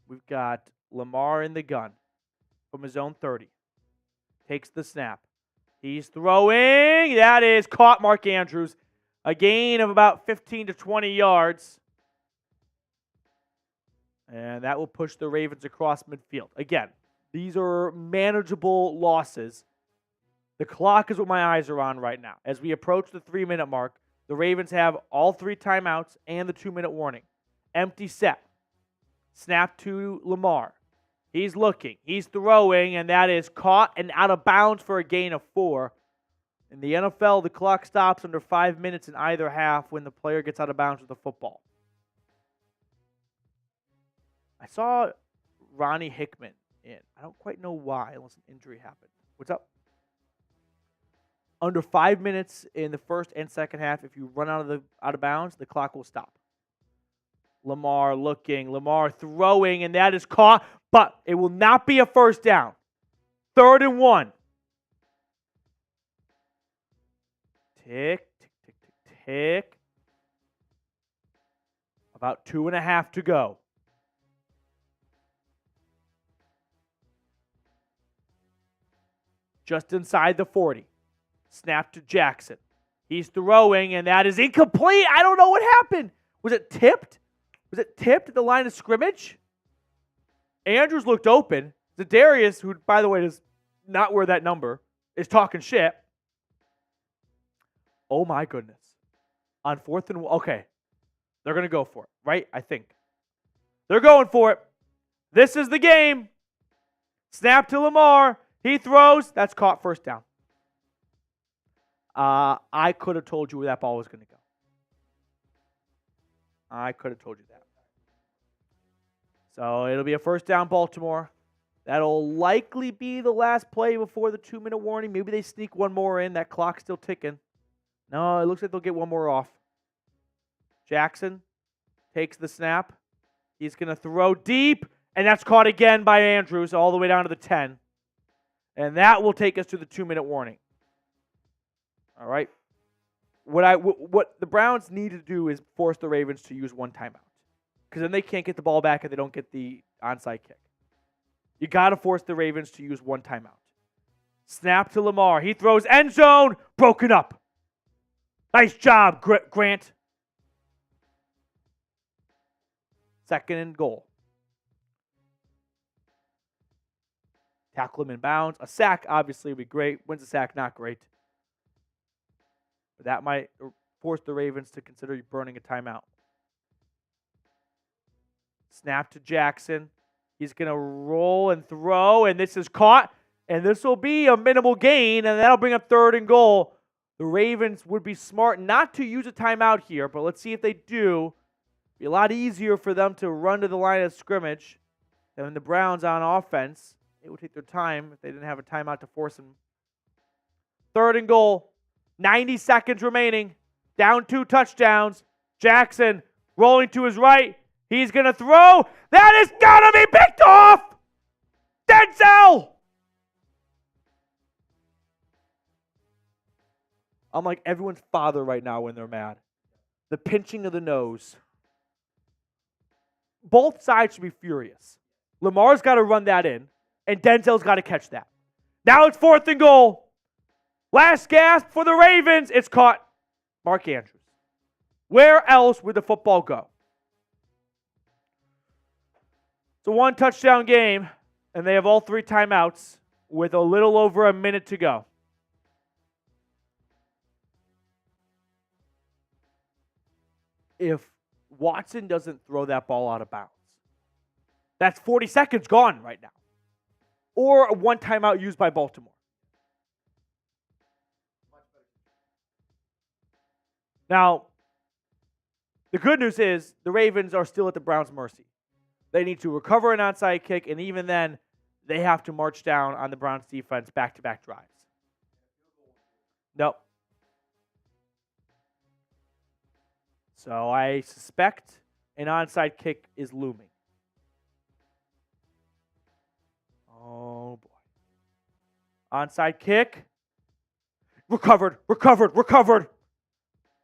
We've got Lamar in the gun from his own 30. Takes the snap. He's throwing. That is caught, Mark Andrews. A gain of about 15 to 20 yards. And that will push the Ravens across midfield. Again, these are manageable losses. The clock is what my eyes are on right now. As we approach the 3-minute mark, the Ravens have all 3 timeouts and the 2-minute warning. Empty set. Snap to Lamar. He's looking. He's throwing, and that is caught and out of bounds for a gain of 4. In the NFL, the clock stops under 5 minutes in either half when the player gets out of bounds with the football. I saw Ronnie Hickman in. I don't quite know why, unless an injury happened. What's up? Under 5 minutes in the first and second half, if you run out of bounds, the clock will stop. Lamar looking, Lamar throwing, and that is caught, but it will not be a first down. 3rd and 1. Tick, tick, tick, tick, tick. About 2.5 to go. Just inside the 40. Snap to Jackson. He's throwing, and that is incomplete. I don't know what happened. Was it tipped? Was it tipped at the line of scrimmage? Andrews looked open. Zadarius, who, by the way, is not where that number is talking shit. Oh my goodness. On 4th and okay. They're going to go for it, right? I think. They're going for it. This is the game. Snap to Lamar. He throws. That's caught, first down. I could have told you where that ball was going to go. I could have told you that. So it'll be a first down, Baltimore. That'll likely be the last play before the 2-minute warning. Maybe they sneak one more in. That clock's still ticking. No, it looks like they'll get one more off. Jackson takes the snap. He's going to throw deep, and that's caught again by Andrews all the way down to the 10. And that will take us to the 2-minute warning. All right. What the Browns need to do is force the Ravens to use one timeout, because then they can't get the ball back and they don't get the onside kick. You got to force the Ravens to use one timeout. Snap to Lamar. He throws end zone. Broken up. Nice job, Grant. 2nd and goal. Tackle him in bounds. A sack, obviously, would be great. Wins a sack, not great. But that might force the Ravens to consider burning a timeout. Snap to Jackson. He's going to roll and throw, and this is caught. And this will be a minimal gain, and that'll bring up 3rd and goal. The Ravens would be smart not to use a timeout here, but let's see if they do. It'd be a lot easier for them to run to the line of scrimmage than the Browns on offense. It would take their time if they didn't have a timeout to force them. 3rd and goal. 90 seconds remaining. Down 2 touchdowns. Jackson rolling to his right. He's going to throw. That is going to be picked off. Denzel. I'm like everyone's father right now when they're mad. The pinching of the nose. Both sides should be furious. Lamar's got to run that in, and Denzel's got to catch that. Now it's 4th and goal. Last gasp for the Ravens. It's caught. Mark Andrews. Where else would the football go? It's a 1-touchdown game, and they have all 3 timeouts with a little over a minute to go. If Watson doesn't throw that ball out of bounds, that's 40 seconds gone right now. Or a 1 timeout used by Baltimore. Now, the good news is the Ravens are still at the Browns' mercy. They need to recover an onside kick, and even then, they have to march down on the Browns' defense back-to-back drives. Nope. So I suspect an onside kick is looming. Oh, boy. Onside kick. Recovered.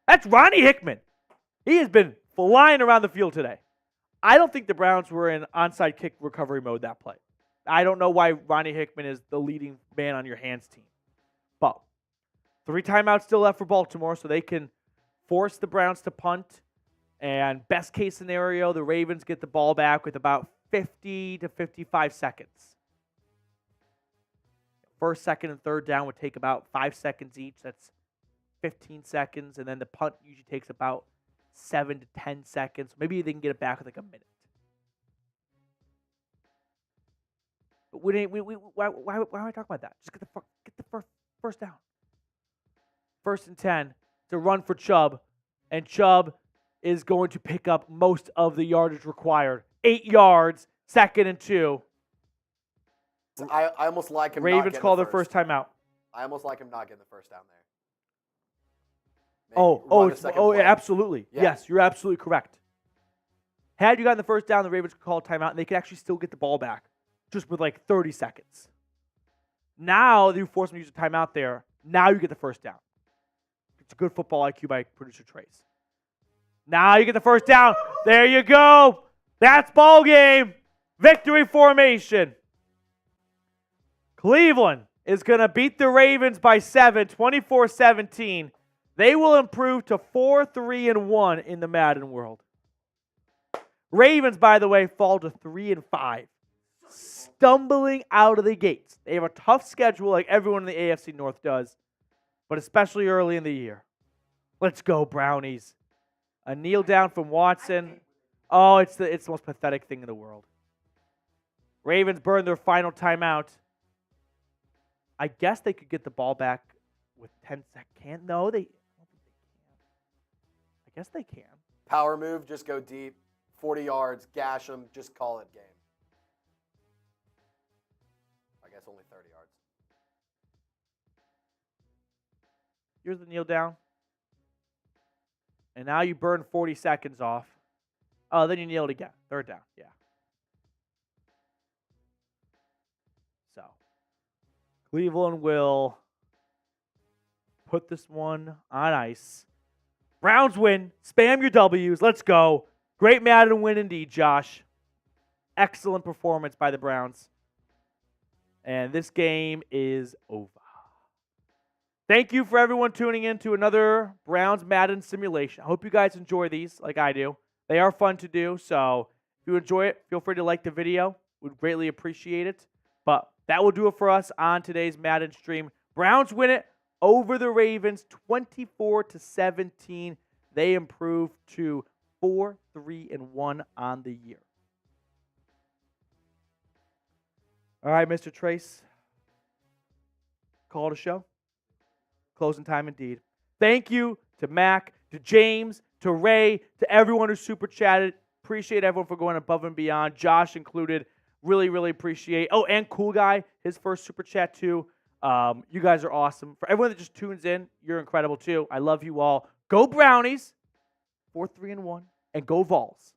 That's Ronnie Hickman. He has been flying around the field today. I don't think the Browns were in onside kick recovery mode that play. I don't know why Ronnie Hickman is the leading man on your hands team. But 3 timeouts still left for Baltimore, so they can force the Browns to punt. And best case scenario, the Ravens get the ball back with about 50 to 55 seconds. 1st, 2nd, and 3rd down would take about 5 seconds each. That's 15 seconds. And then the punt usually takes about 7 to 10 seconds. Maybe they can get it back with like a minute. But why am I talking about that? Just get the first down. 1st and 10 to run for Chubb. And Chubb is going to pick up most of the yardage required. 8 yards, 2nd and 2.
I almost like him.
Ravens call their first timeout.
I almost like him not getting the first down there.
Yeah, absolutely. Yeah. Yes, you're absolutely correct. Had you gotten the first down, the Ravens could call a timeout, and they could actually still get the ball back just with like 30 seconds. Now you force them to use a timeout there. Now you get the first down. It's a good football IQ by producer Trace. Now you get the first down. There you go. That's ball game. Victory formation. Cleveland is going to beat the Ravens by 7, 24-17. They will improve to 4-3-1 in the Madden world. Ravens, by the way, fall to 3-5. stumbling out of the gates. They have a tough schedule like everyone in the AFC North does, but especially early in the year. Let's go, Brownies. A kneel down from Watson. Oh, it's the most pathetic thing in the world. Ravens burn their final timeout. I guess they could get the ball back with 10 seconds. No, I don't think they can. I guess they can.
Power move, just go deep. 40 yards, gash them, just call it game. I guess only 30 yards.
Here's the kneel down. And now you burn 40 seconds off. Oh, then you kneel it again. Third down, yeah. So, Cleveland will put this one on ice. Browns win. Spam your W's. Let's go. Great Madden win indeed, Josh. Excellent performance by the Browns. And this game is over. Thank you for everyone tuning in to another Browns Madden simulation. I hope you guys enjoy these like I do. They are fun to do, so if you enjoy it, feel free to like the video. We'd greatly appreciate it. But that will do it for us on today's Madden stream. Browns win it over the Ravens 24-17. They improve to 4-3-1 on the year. All right, Mr. Trace. Call it a show. Closing time indeed. Thank you to Mac, to James, to Ray, to everyone who super chatted. Appreciate everyone for going above and beyond. Josh included. Really, really appreciate. Oh, and Cool Guy, his first super chat too. You guys are awesome. For everyone that just tunes in, you're incredible too. I love you all. Go Brownies. 4-3-1. And go Vols.